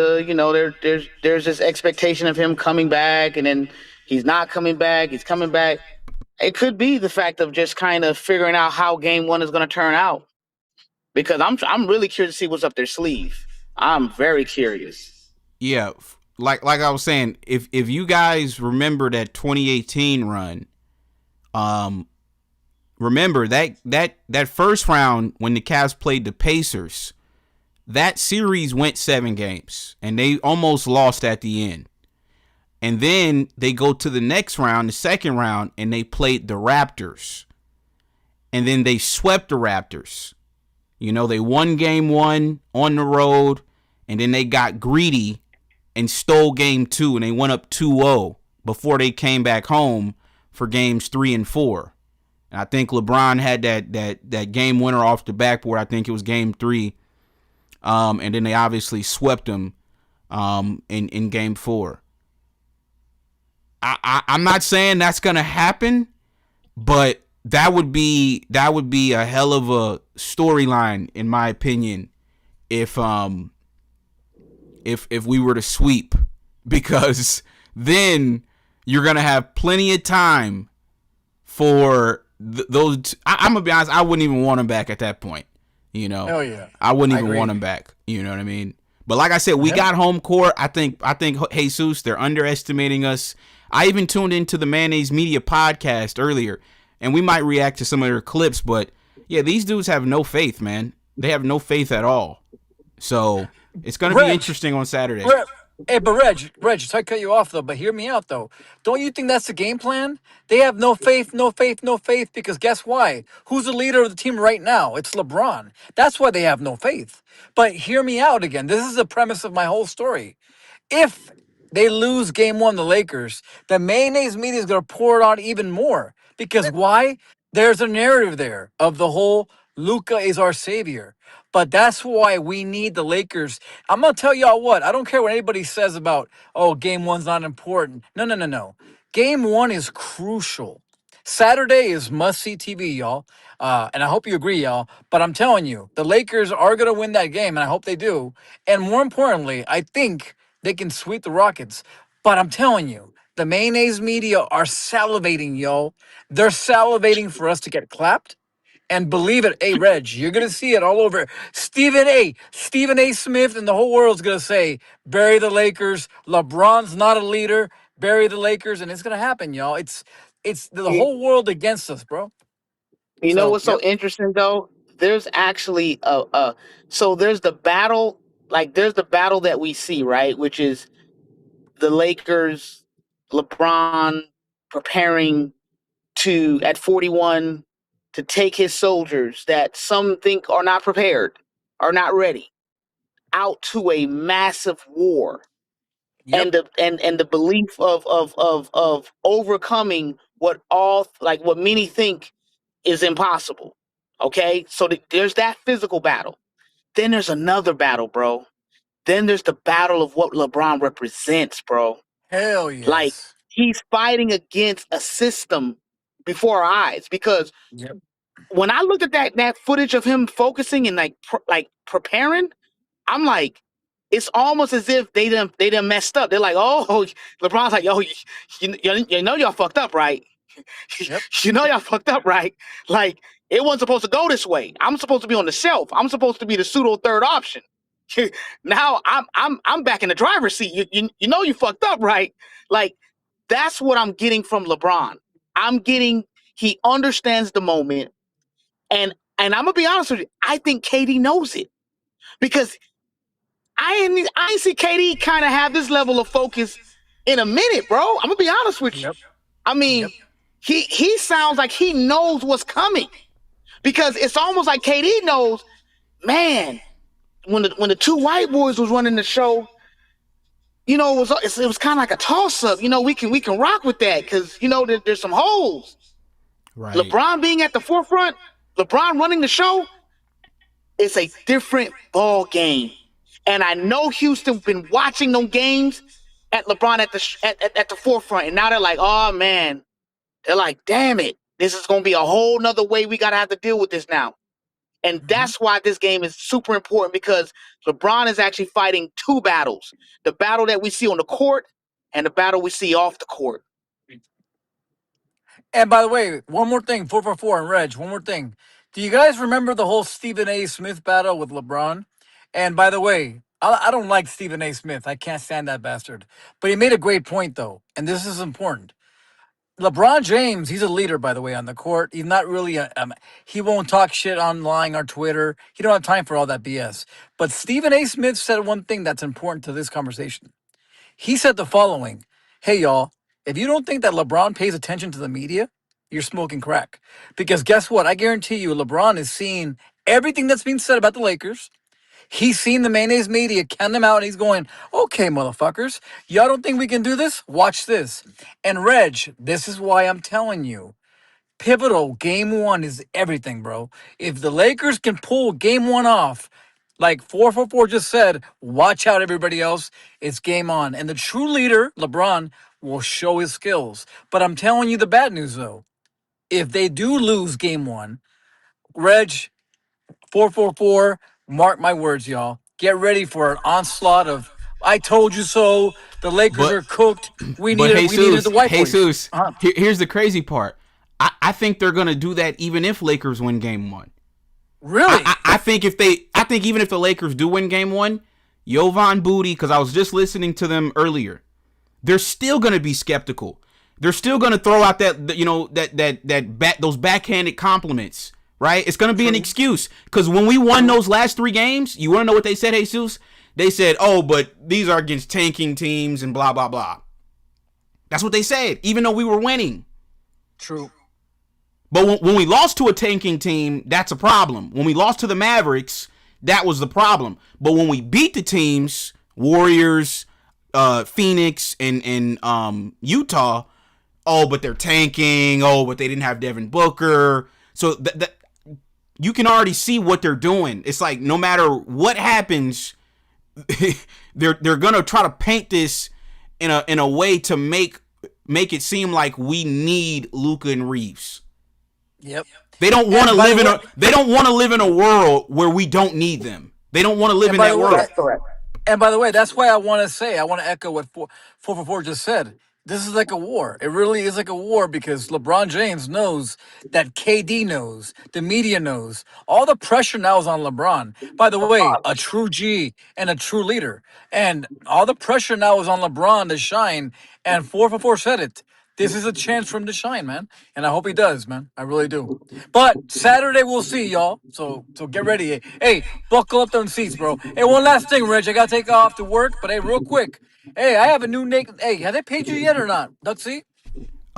there's this expectation of him coming back, and then he's not coming back. He's coming back. It could be the fact of just kind of figuring out how game one is going to turn out, because I'm really curious to see what's up their sleeve. I'm very curious. Yeah, like I was saying, if you guys remember that 2018 run, remember that first round when the Cavs played the Pacers, that series went 7 games and they almost lost at the end. And then they go to the next round, the second round, and they played the Raptors. And then they swept the Raptors. They won game 1 on the road, and then they got greedy and stole game 2, and they went up 2-0 before they came back home for games 3 and 4. And I think LeBron had that game winner off the backboard. I think it was game 3. And then they obviously swept them in game 4. I'm not saying that's gonna happen, but that would be a hell of a storyline, in my opinion, if we were to sweep, because then you're gonna have plenty of time for those. I'm gonna be honest, I wouldn't even want them back at that point. Hell yeah. I wouldn't even want them back. You know what I mean? But like I said, we got home court. I think Jesus, they're underestimating us. I even tuned into the Mayonnaise Media podcast earlier, and we might react to some of their clips, but yeah, these dudes have no faith, man. They have no faith at all. So it's going to be interesting on Saturday. Hey, but Reg, sorry to cut you off, though, but hear me out, though. Don't you think that's the game plan? They have no faith, because guess why? Who's the leader of the team right now? It's LeBron. That's why they have no faith. But hear me out again. This is the premise of my whole story. If they lose game 1, the Lakers, the mayonnaise media is going to pour it on even more. Because why? There's a narrative there of the whole Luka is our savior. But that's why we need the Lakers. I'm going to tell y'all what. I don't care what anybody says about, oh, game 1's not important. No. Game 1 is crucial. Saturday is must-see TV, y'all. And I hope you agree, y'all. But I'm telling you, the Lakers are going to win that game, and I hope they do. And more importantly, I think they can sweep the Rockets. But I'm telling you, the mayonnaise media are salivating, y'all. They're salivating for us to get clapped. And believe it, hey, Reg, you're going to see it all over. Stephen A. Smith and the whole world's going to say, bury the Lakers. LeBron's not a leader. Bury the Lakers. And it's going to happen, y'all. It's the whole world against us, bro. You know what's so interesting, though? There's actually so there's the battle, there's the battle that we see, right? Which is the Lakers, LeBron preparing at 41 to take his soldiers that some think are not prepared, are not ready, out to a massive war. Yep. And the belief of overcoming what many think is impossible. Okay, so there's that physical battle. Then there's another battle, bro. Then there's the battle of what LeBron represents, bro. Hell Like, yes. he's fighting against a system before our eyes. Because Yep. when I looked at that footage of him focusing and preparing, I'm like, it's almost as if they done messed up. They're like, oh, LeBron's like, yo, you know y'all fucked up, right? Yep. You know y'all fucked up, right? Like, it wasn't supposed to go this way. I'm supposed to be on the shelf. I'm supposed to be the pseudo third option. Now I'm back in the driver's seat. You know you fucked up, right? Like, that's what I'm getting from LeBron. He understands the moment, and I'm gonna be honest with you. I think KD knows it because I ain't see KD kind of have this level of focus in a minute, bro. I'm gonna be honest with you. Yep. I mean, he sounds like he knows what's coming because it's almost like KD knows, man. When the two white boys was running the show, it was kind of like a toss up. We can rock with that because there's some holes. Right. LeBron being at the forefront, LeBron running the show, it's a different ball game. And I know Houston been watching those games at LeBron at the forefront, and now they're like, oh man, they're like, damn it, this is gonna be a whole nother way we gotta have to deal with this now. And that's why this game is super important because LeBron is actually fighting two battles: the battle that we see on the court and the battle we see off the court. And by the way, one more thing, 444 and Reg, one more thing. Do you guys remember the whole Stephen A. Smith battle with LeBron? And by the way, I don't like Stephen A. Smith. I can't stand that bastard. But he made a great point, though, and this is important. LeBron James, he's a leader, by the way, on the court. He's not really he won't talk shit online or Twitter. He don't have time for all that BS. But Stephen A. Smith said one thing that's important to this conversation. He said the following: hey, y'all, if you don't think that LeBron pays attention to the media, you're smoking crack. Because guess what? I guarantee you LeBron is seeing everything that's being said about the Lakers. He's seen the mayonnaise media count them out, and he's going, okay, motherfuckers, y'all don't think we can do this? Watch this. And Reg, this is why I'm telling you, pivotal game one is everything, bro. If the Lakers can pull game one off, like 444 just said, watch out, everybody else. It's game on. And the true leader, LeBron, will show his skills. But I'm telling you the bad news, though. If they do lose game one, Reg, 444, mark my words, y'all. Get ready for an onslaught of I told you so. The Lakers are cooked. We needed the white boys. Jesus, here's the crazy part. I think they're gonna do that even if Lakers win game one. Really? I think even if the Lakers do win game one, Jovan Booty, because I was just listening to them earlier, they're still gonna be skeptical. They're still gonna throw out those backhanded compliments, right? It's gonna be an excuse because when we won those last three games, you wanna know what they said, Jesus? They said, "Oh, but these are against tanking teams and blah blah blah." That's what they said, even though we were winning. True. But when we lost to a tanking team, that's a problem. When we lost to the Mavericks, that was the problem. But when we beat the teams, Warriors, Phoenix, and Utah, oh, but they're tanking. Oh, but they didn't have Devin Booker. So you can already see what they're doing. It's like no matter what happens, they're gonna try to paint this in a way to make it seem like we need Luka and Reeves. Yep. They don't want to live in a world where we don't need them. They don't want to live in that world. And by the way, that's why I want to echo what 444 just said. This is like a war. It really is like a war because LeBron James knows that KD knows, the media knows. All the pressure now is on LeBron. By the way, a true G and a true leader. And all the pressure now is on LeBron to shine. And 444 said it. This is a chance for him to shine, man. And I hope he does, man. I really do. But Saturday we'll see, y'all. So get ready. Hey, buckle up them seats, bro. Hey, one last thing, Reg. I gotta take off to work, but hey, real quick. Hey, I have a new name. Hey, have they paid you yet or not, Duxie?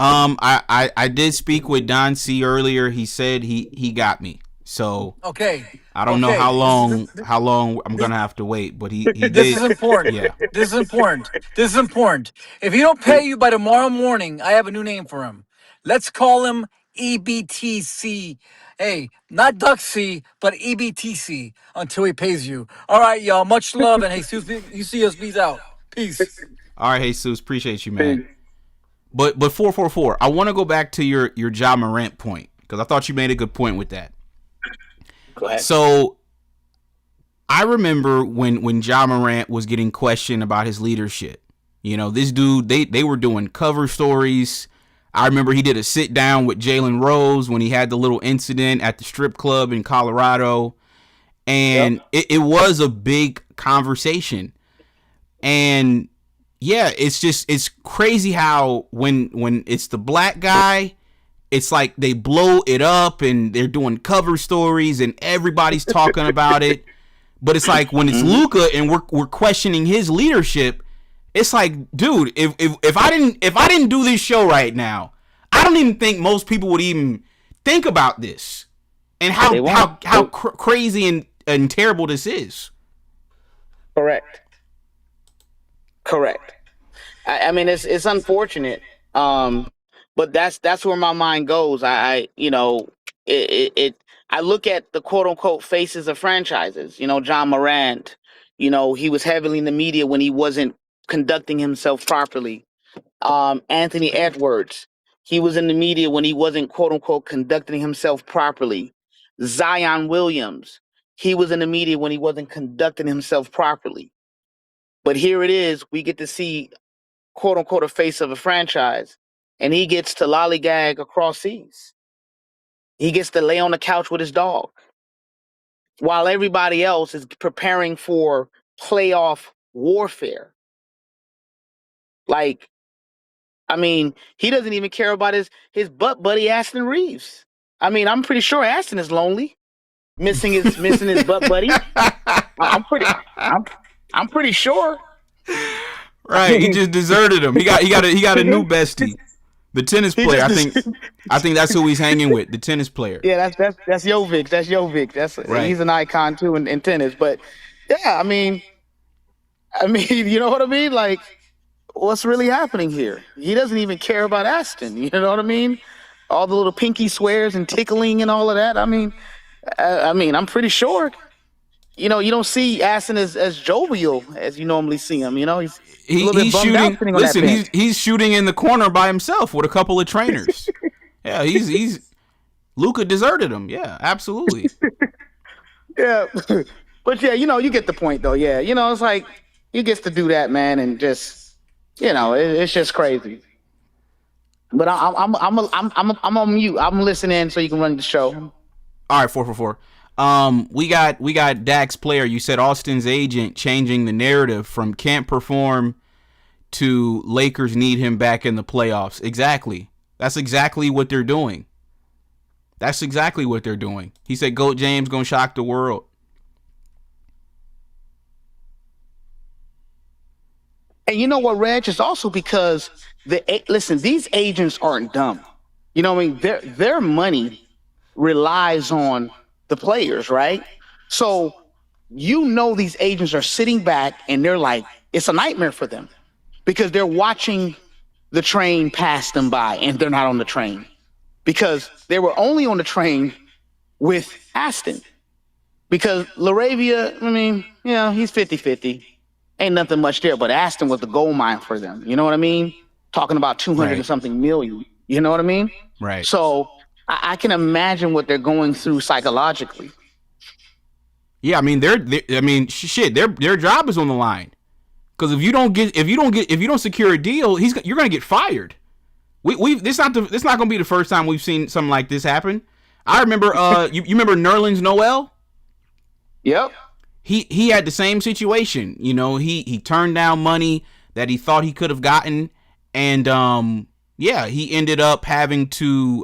I did speak with Don C earlier. He said he got me. So Okay. I don't know Okay. how long I'm gonna have to wait, but he did. This is important. Yeah. This is important. This is important. If he don't pay you by tomorrow morning, I have a new name for him. Let's call him EBTC. Hey, not Duxy, but EBTC until he pays you. All right, y'all. Much love, and hey, you see us, bees out. Peace. All right, Jesus, appreciate you, man. But 444, I want to go back to your Ja Morant point because I thought you made a good point with that. Go ahead. So I remember when Ja Morant was getting questioned about his leadership. You know, this dude, they were doing cover stories. I remember he did a sit down with Jalen Rose when he had the little incident at the strip club in Colorado. And it was a big conversation. And yeah, it's crazy how when it's the black guy, it's like they blow it up and they're doing cover stories and everybody's talking about it. But it's like when it's Luka and we're questioning his leadership, it's like, dude, if I didn't do this show right now, I don't even think most people would even think about this and how crazy and terrible this is. Correct. I mean, it's unfortunate, but that's where my mind goes. I look at the quote unquote faces of franchises. You know, John Morant. You know, he was heavily in the media when he wasn't conducting himself properly. Anthony Edwards. He was in the media when he wasn't quote unquote conducting himself properly. Zion Williams. He was in the media when he wasn't conducting himself properly. But here it is, we get to see, quote unquote, a face of a franchise, and he gets to lollygag across seas. He gets to lay on the couch with his dog while everybody else is preparing for playoff warfare. Like, I mean, he doesn't even care about his butt buddy, Aston Reeves. I mean, I'm pretty sure Aston is lonely, missing his butt buddy. I'm pretty sure. Right, he just deserted him. He got a new bestie, the tennis player. I think that's who he's hanging with, the tennis player. Yeah, that's Jovic. That's Jovic. Right. He's an icon too in tennis. But yeah, I mean, you know what I mean? Like, what's really happening here? He doesn't even care about Aston. You know what I mean? All the little pinky swears and tickling and all of that. I mean, I'm pretty sure. You know, you don't see Aston as jovial as you normally see him. You know, he's a little bit bummed out sitting on that bench. He's shooting in the corner by himself with a couple of trainers. Yeah, he's Luka deserted him. Yeah, absolutely. Yeah, but yeah, you know, you get the point though. Yeah, you know, it's like he gets to do that, man, and just, you know, it's just crazy. But I'm on mute. I'm listening so you can run the show. All right, 444. We got Dax Player. You said Austin's agent changing the narrative from can't perform to Lakers need him back in the playoffs. Exactly. That's exactly what they're doing. He said GOAT James gonna shock the world. And you know what, Reg? It's also because listen, these agents aren't dumb. You know what I mean? Their money relies on the players, right? So, you know, these agents are sitting back and they're like, it's a nightmare for them because they're watching the train pass them by and they're not on the train because they were only on the train with Aston because LaRavia, I mean, you know, he's 50-50. Ain't nothing much there, but Aston was the gold mine for them. You know what I mean? Talking about 200 and something million. You know what I mean? Right. So, I can imagine what they're going through psychologically. Yeah, I mean, their job is on the line. Because if you don't secure a deal, you're gonna get fired. This not gonna be the first time we've seen something like this happen. I remember, you remember Nerlens Noel? Yep. He had the same situation. You know, he turned down money that he thought he could have gotten, and he ended up having to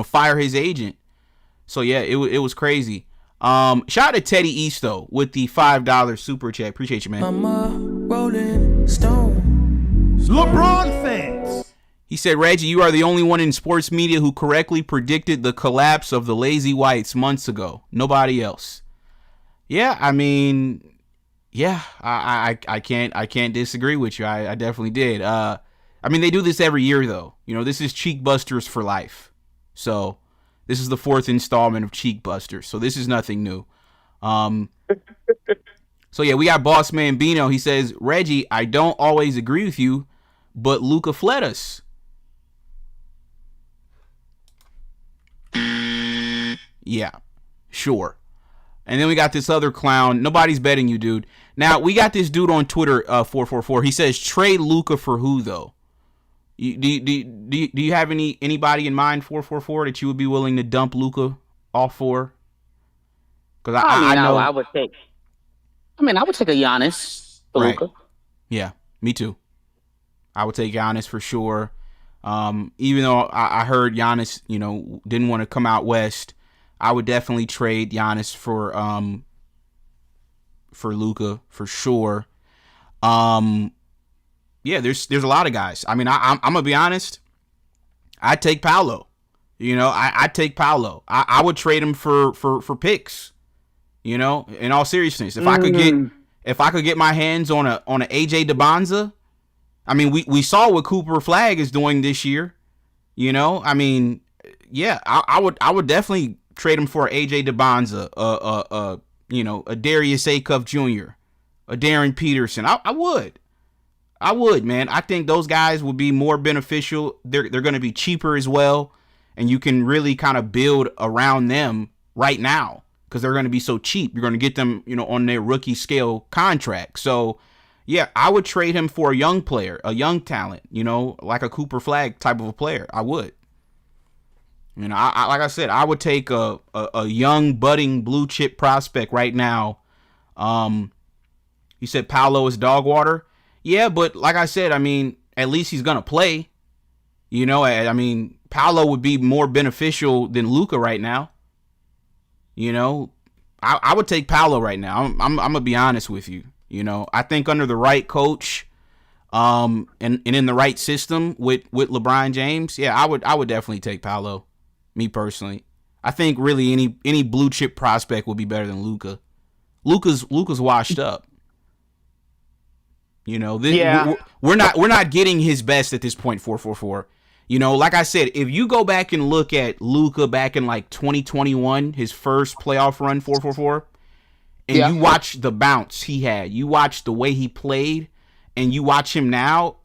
fire his agent. So yeah, it was crazy. Shout out to Teddy Easto with the $5 super chat. Appreciate you, man. I'm a Rolling Stone. LeBron fans. He said, Reggie, you are the only one in sports media who correctly predicted the collapse of the lazy whites months ago. Nobody else. Yeah, I mean, yeah, I can't disagree with you. I definitely did. I mean, they do this every year, though. You know, this is Cheek Busters for life. So this is the 4th installment of Cheek Busters. So this is nothing new. So, yeah, we got Boss Man Bino. He says, Reggie, I don't always agree with you, but Luka fled us. Yeah, sure. And then we got this other clown. Nobody's betting you, dude. Now, we got this dude on Twitter, 444. He says, trade Luka for who, though? Do you have anybody in mind, 444, that you would be willing to dump Luka off for? Because I know I would take a Giannis for right. Luka. Yeah, me too. I would take Giannis for sure. Even though I heard Giannis, didn't want to come out west, I would definitely trade Giannis for Luka for sure. Yeah, there's a lot of guys. I mean, I'm gonna be honest. I'd take Paolo. I'd take Paolo. I would trade him for picks. In all seriousness, if I could get my hands on a AJ DeBonza. I mean, we saw what Cooper Flag is doing this year. I mean, yeah, I would definitely trade him for AJ DeBonza, a Darius Acuff Jr., a Darren Peterson. I would, man. I think those guys would be more beneficial. They're going to be cheaper as well, and you can really kind of build around them right now because they're going to be so cheap. You're going to get them, on their rookie scale contract. So, yeah, I would trade him for a young player, a young talent, like a Cooper Flag type of a player. I would. I like I said, I would take a young, budding, blue chip prospect right now. You said Paolo is dog water. Yeah, but like I said, I mean, at least he's going to play. I mean, Paolo would be more beneficial than Luka right now. I would take Paolo right now. I'm going to be honest with you. I think under the right coach and in the right system with LeBron James, yeah, I would definitely take Paolo, me personally. I think really any blue chip prospect would be better than Luka. Luka's washed up. Yeah. We're not getting his best at this point. 444. Like I said, if you go back and look at Luka back in like 2021, his first playoff run, 444, and you watch the bounce he had, you watch the way he played, and you watch him now,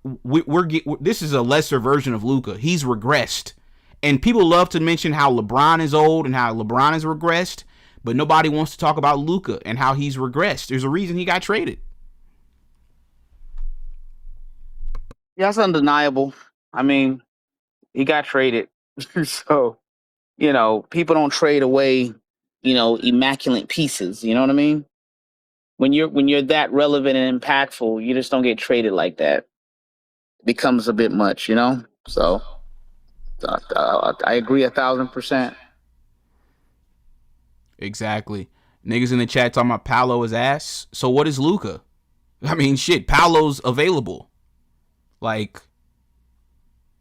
this is a lesser version of Luka. He's regressed, and people love to mention how LeBron is old and how LeBron has regressed, but nobody wants to talk about Luka and how he's regressed. There's a reason he got traded. Yeah, that's undeniable. I mean, he got traded. So, people don't trade away, immaculate pieces. You know what I mean? When you're that relevant and impactful, you just don't get traded like that. It becomes a bit much, So, I agree 1,000%. Exactly. Niggas in the chat talking about Paolo is ass. So what is Luka? I mean, shit, Paolo's available. Like,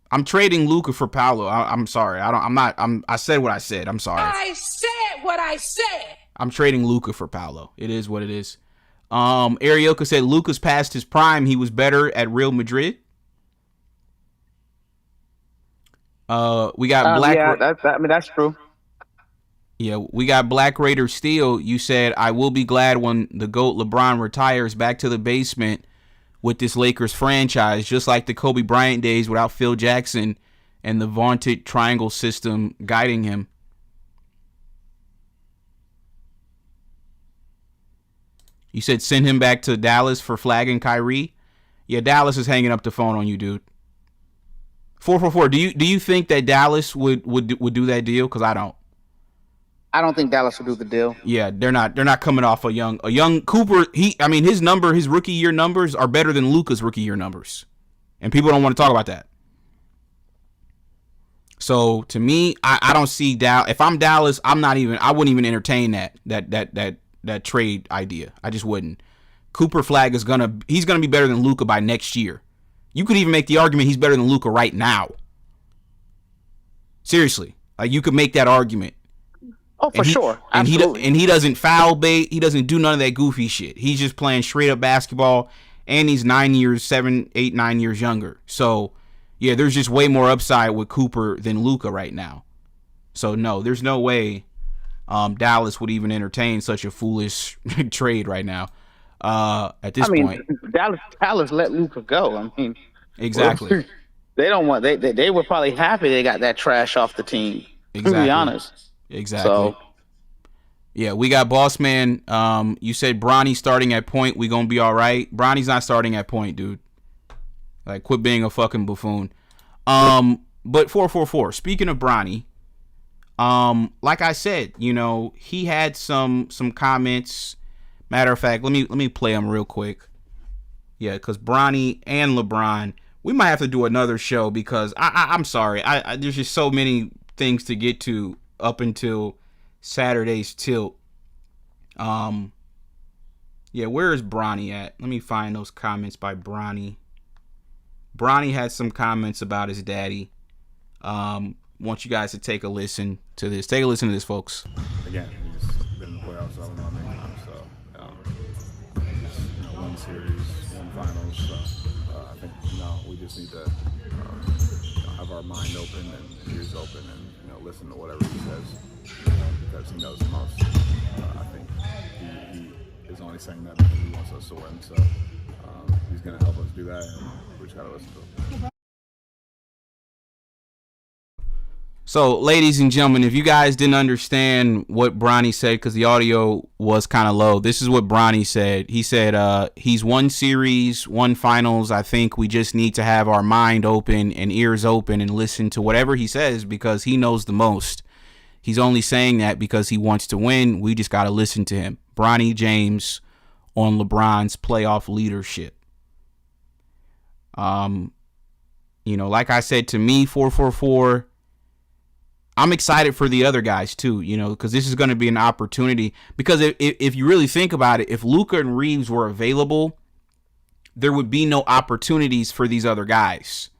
I'm trading Luka for Paolo. I'm sorry. I said what I said. I'm sorry. I said what I said. I'm trading Luka for Paolo. It is what it is. Arioka said Luka's past his prime. He was better at Real Madrid. We got Black. Yeah, that's true. Yeah, we got Black Raider Steel. You said, I will be glad when the GOAT LeBron retires back to the basement with this Lakers franchise, just like the Kobe Bryant days without Phil Jackson and the vaunted triangle system guiding him. You said send him back to Dallas for Flag and Kyrie. Yeah, Dallas is hanging up the phone on you, dude. 444. Do you think that Dallas would do that deal? Because I don't. I don't think Dallas will do the deal. Yeah, they're not coming off a young Cooper. His rookie year numbers are better than Luka's rookie year numbers, and people don't want to talk about that. So to me, I don't see Dallas. If I'm Dallas, I wouldn't even entertain that trade idea. I just wouldn't. Cooper Flag he's gonna be better than Luka by next year. You could even make the argument he's better than Luka right now. Seriously. Like, you could make that argument. Oh, for sure. Absolutely. And he doesn't foul bait. He doesn't do none of that goofy shit. He's just playing straight up basketball, and he's 9 years, 7, 8, 9 years younger. So, yeah, there's just way more upside with Cooper than Luka right now. So, no, there's no way Dallas would even entertain such a foolish trade right now at this point. Dallas let Luka go. I mean, exactly. They don't want they were probably happy they got that trash off the team. Exactly. To be honest. Exactly. So, yeah, we got Boss Man. You said Bronny starting at point. We gonna be all right. Bronny's not starting at point, dude. Like, quit being a fucking buffoon. But 444. Speaking of Bronny, like I said, you know, he had some comments. Matter of fact, let me play them real quick. Yeah, because Bronny and LeBron, we might have to do another show because I'm sorry. There's just so many things to get to up until Saturday's tilt. Yeah, where is Bronny at? Let me find those comments by Bronny. Bronny had some comments about his daddy. Want you guys to take a listen to this. Take a listen to this, folks. Again, he's been in the playoffs so many times, so just, one series, one finals. So I think we just need to have our mind open and ears open and listen to whatever he says because he knows the most. I think he is only saying that because he wants us to win. So he's going to help us do that, and we just got to listen to him. So, ladies and gentlemen, if you guys didn't understand what Bronny said because the audio was kind of low, this is what Bronny said. He said he's one series, one finals. I think we just need to have our mind open and ears open and listen to whatever he says because he knows the most. He's only saying that because he wants to win. We just got to listen to him. Bronny James on LeBron's playoff leadership. Like I said, to me, 444, I'm excited for the other guys too, because this is going to be an opportunity. Because if you really think about it, if Luka and Reeves were available, there would be no opportunities for these other guys,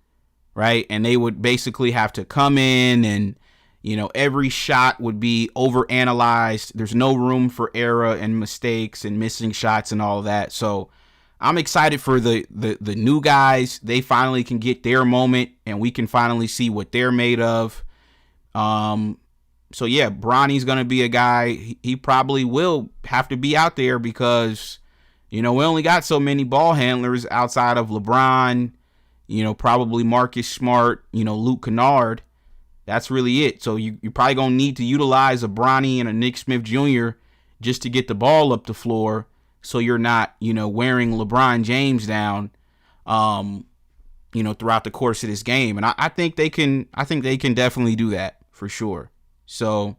right? And they would basically have to come in and, every shot would be overanalyzed. There's no room for error and mistakes and missing shots and all of that. So I'm excited for the new guys. They finally can get their moment and we can finally see what they're made of. So yeah, Bronny's going to be a guy. He probably will have to be out there because, we only got so many ball handlers outside of LeBron, probably Marcus Smart, Luke Kennard. That's really it. So you're probably going to need to utilize a Bronny and a Nick Smith Jr. just to get the ball up the floor. So you're not, wearing LeBron James down, throughout the course of this game. And I think they can definitely do that for sure. So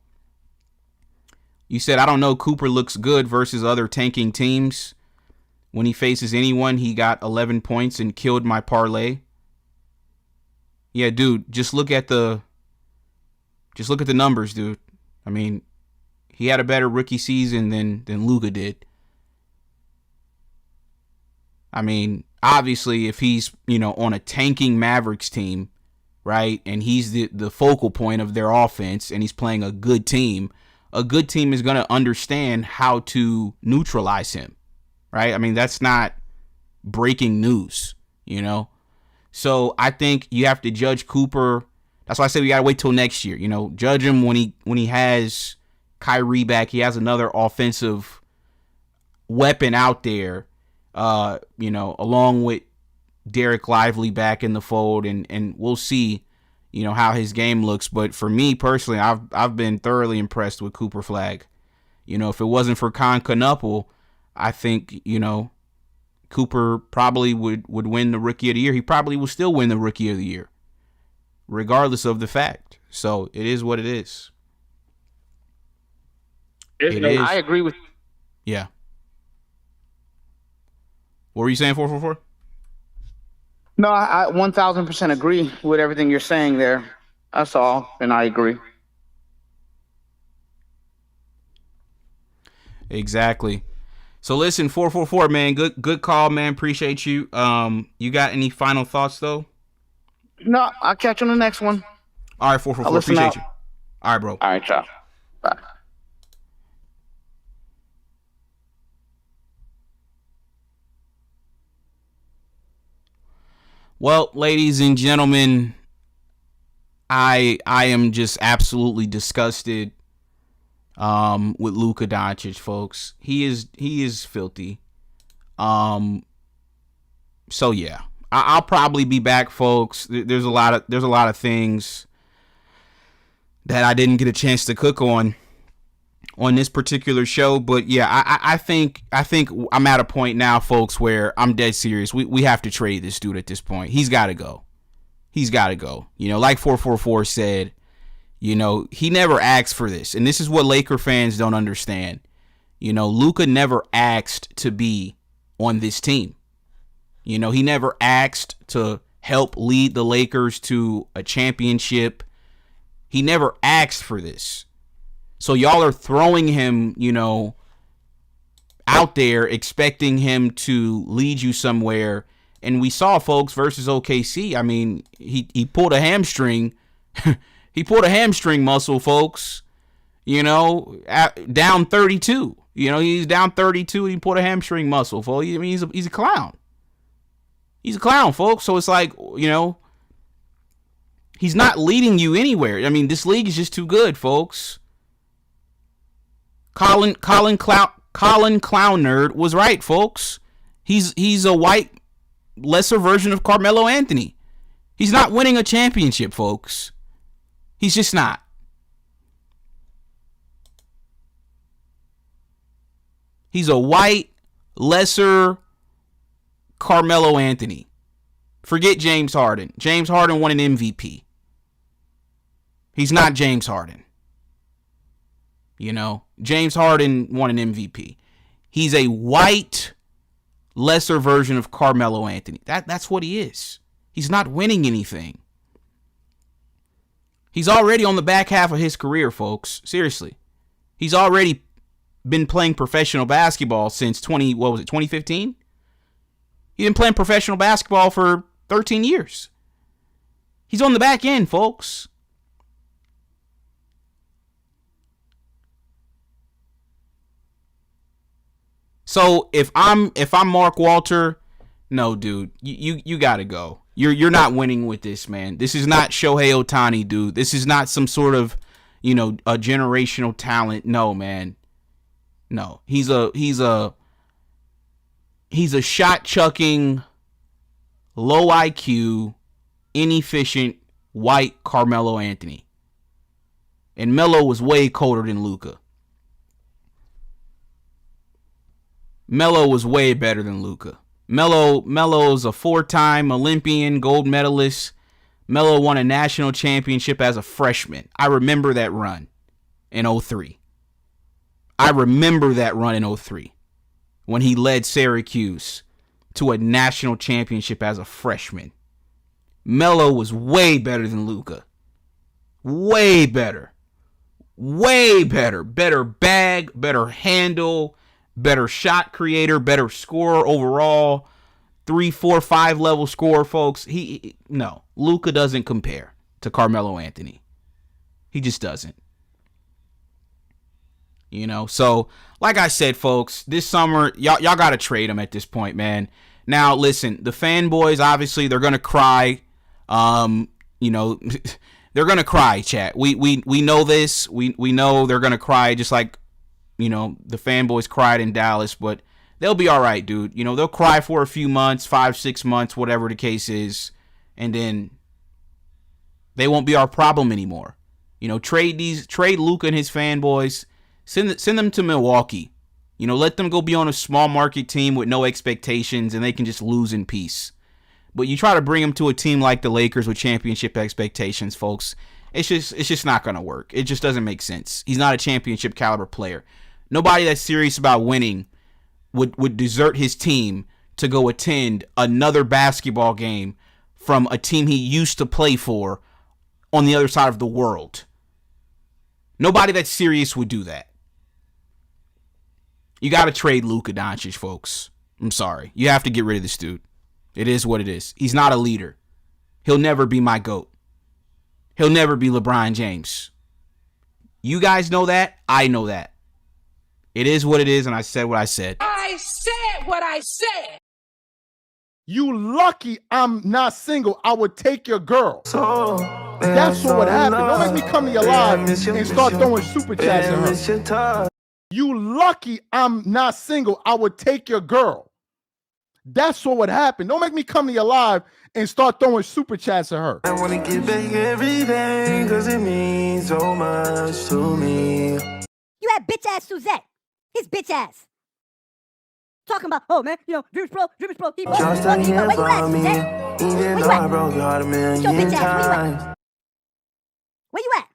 you said, I don't know, Cooper looks good versus other tanking teams. When he faces anyone, he got 11 points and killed my parlay. Yeah, dude, just look at the numbers, dude. I mean, he had a better rookie season than Luka did. I mean, obviously, if he's, on a tanking Mavericks team, right, and he's the focal point of their offense and he's playing a good team is going to understand how to neutralize him, right? I mean, that's not breaking news, So I think you have to judge Cooper. That's why I said we got to wait till next year, Judge him when he has Kyrie back. He has another offensive weapon out there, along with Derek Lively back in the fold, and we'll see, how his game looks. But for me personally, I've been thoroughly impressed with Cooper Flag. If it wasn't for Con Knuckle, I think, Cooper probably would win the Rookie of the Year. He probably will still win the Rookie of the Year, regardless of the fact. So it is what it is. It is. I agree with. Yeah. What were you saying, 444? No, I 1,000% agree with everything you're saying there. That's all, and I agree. Exactly. So listen, 444, man, good call, man. Appreciate you. You got any final thoughts though? No, I'll catch you on the next one. All right, 444. Appreciate you. All right, bro. All right, ciao. Bye. Well, ladies and gentlemen, I am just absolutely disgusted with Luka Doncic, folks. He is filthy. So yeah, I'll probably be back, folks. There's a lot of things that I didn't get a chance to cook on this particular show, but yeah, I think I'm at a point now, folks, where I'm dead serious. We have to trade this dude at this point. He's got to go. You know, like 444 said, you know, he never asked for this, and this is what Laker fans don't understand. You know, Luka never asked to be on this team. You know, he never asked to help lead the Lakers to a championship. He never asked for this. So y'all are throwing him, you know, out there expecting him to lead you somewhere. And we saw, folks, versus OKC. I mean, he pulled a hamstring. He pulled a hamstring muscle, folks. You know, down 32. You know, he's down 32. He pulled a hamstring muscle, folks. I mean, he's a clown. He's a clown, folks. So it's like, you know, he's not leading you anywhere. I mean, this league is just too good, folks. Colin Clown Nerd was right, folks. He's a white, lesser version of Carmelo Anthony. He's not winning a championship, folks. He's just not. He's a white, lesser Carmelo Anthony. Forget James Harden. James Harden won an MVP. He's not James Harden. You know, James Harden won an MVP. He's a white, lesser version of Carmelo Anthony. That's what he is. He's not winning anything. He's already on the back half of his career, folks. Seriously. He's already been playing professional basketball since 2015? He's been playing professional basketball for 13 years. He's on the back end, folks. So if I'm Mark Walter, no, dude, you gotta go. You're not winning with this, man. This is not Shohei Ohtani, dude. This is not some sort of, you know, a generational talent. No, man. No. He's a shot chucking, low IQ, inefficient white Carmelo Anthony. And Melo was way colder than Luka. Melo was way better than Luka. Melo's a 4-time Olympian gold medalist. Melo won a national championship as a freshman. I remember that run in 2003. I remember that run in 2003 when he led Syracuse to a national championship as a freshman. Melo was way better than Luka. Way better. Way better. Better bag, better handle, better shot creator, better scorer overall. 3, 4, 5 level scorer, folks. No, Luka doesn't compare to Carmelo Anthony. He just doesn't. You know, so like I said, folks, this summer, y'all got to trade him at this point, man. Now, listen, the fanboys, obviously, they're going to cry. You know, they're going to cry, chat. We know this. We know they're going to cry just like, you know, the fanboys cried in Dallas, but they'll be all right, dude. You know, they'll cry for a few months, 5, 6 months, whatever the case is, and then they won't be our problem anymore. You know, trade Luka and his fanboys. Send them to Milwaukee. You know, let them go be on a small market team with no expectations, and they can just lose in peace. But you try to bring them to a team like the Lakers with championship expectations, folks. It's just not going to work. It just doesn't make sense. He's not a championship caliber player. Nobody that's serious about winning would desert his team to go attend another basketball game from a team he used to play for on the other side of the world. Nobody that's serious would do that. You got to trade Luka Doncic, folks. I'm sorry. You have to get rid of this dude. It is what it is. He's not a leader. He'll never be my GOAT. He'll never be LeBron James. You guys know that. I know that. It is what it is, and I said what I said. I said what I said. You lucky I'm not single. I would take your girl. That's what would happen. Don't make me come to your live and start throwing super chats at her. You lucky I'm not single. I would take your girl. That's what would happen. Don't make me come to your live and start throwing super chats at her. I wanna give back everything because it means so much to me. You had bitch ass Suzette. His bitch ass. Talking about, oh man, you know, Dreamers Pro. He Just a hand for me, even though I broke your heart a million times. Where you at?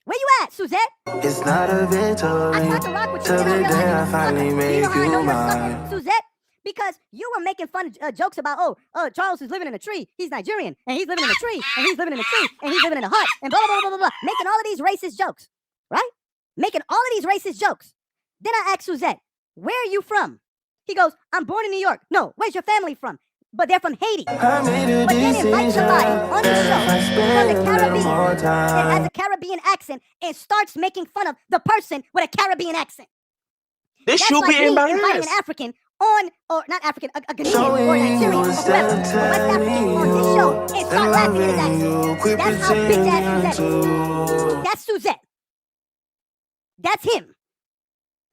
Where you at, Suzette? It's not a victory. I tried to rock with you. Till the day I finally make you mine. Suzette, because you were making fun jokes about, Charles is living in a tree. He's Nigerian, and he's living in a tree, and he's living in a tree, and he's living in a hut, and blah, blah, blah, blah, blah. Making all of these racist jokes, right? Making all of these racist jokes. Then I asked Suzette, where are you from? He goes, I'm born in New York. No, where's your family from? But they're from Haiti. But then invite somebody on the show from the Caribbean that has a Caribbean accent and starts making fun of the person with a Caribbean accent. This That's should like be me embarrassed. inviting an African on, or not African, a Ghanaian or Nigerian or whoever, a West African on this show and start laughing at his accent. That's how bitch ass Suzette is. That's Suzette. That's him.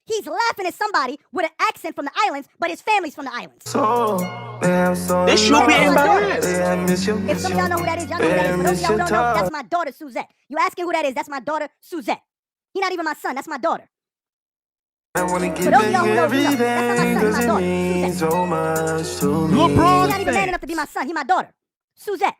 He's laughing at somebody with an accent from the islands, but his family's from the islands. This should be embarrassed. If some of y'all know who that is, y'all know who that is. For those of y'all who don't know, that's my daughter, Suzette. You asking who that is, that's my daughter, Suzette. He's not even my son, that's my daughter. I wanna give back everything because it means so much to me. LeBron He's not even man enough to be my son, he's my daughter, Suzette.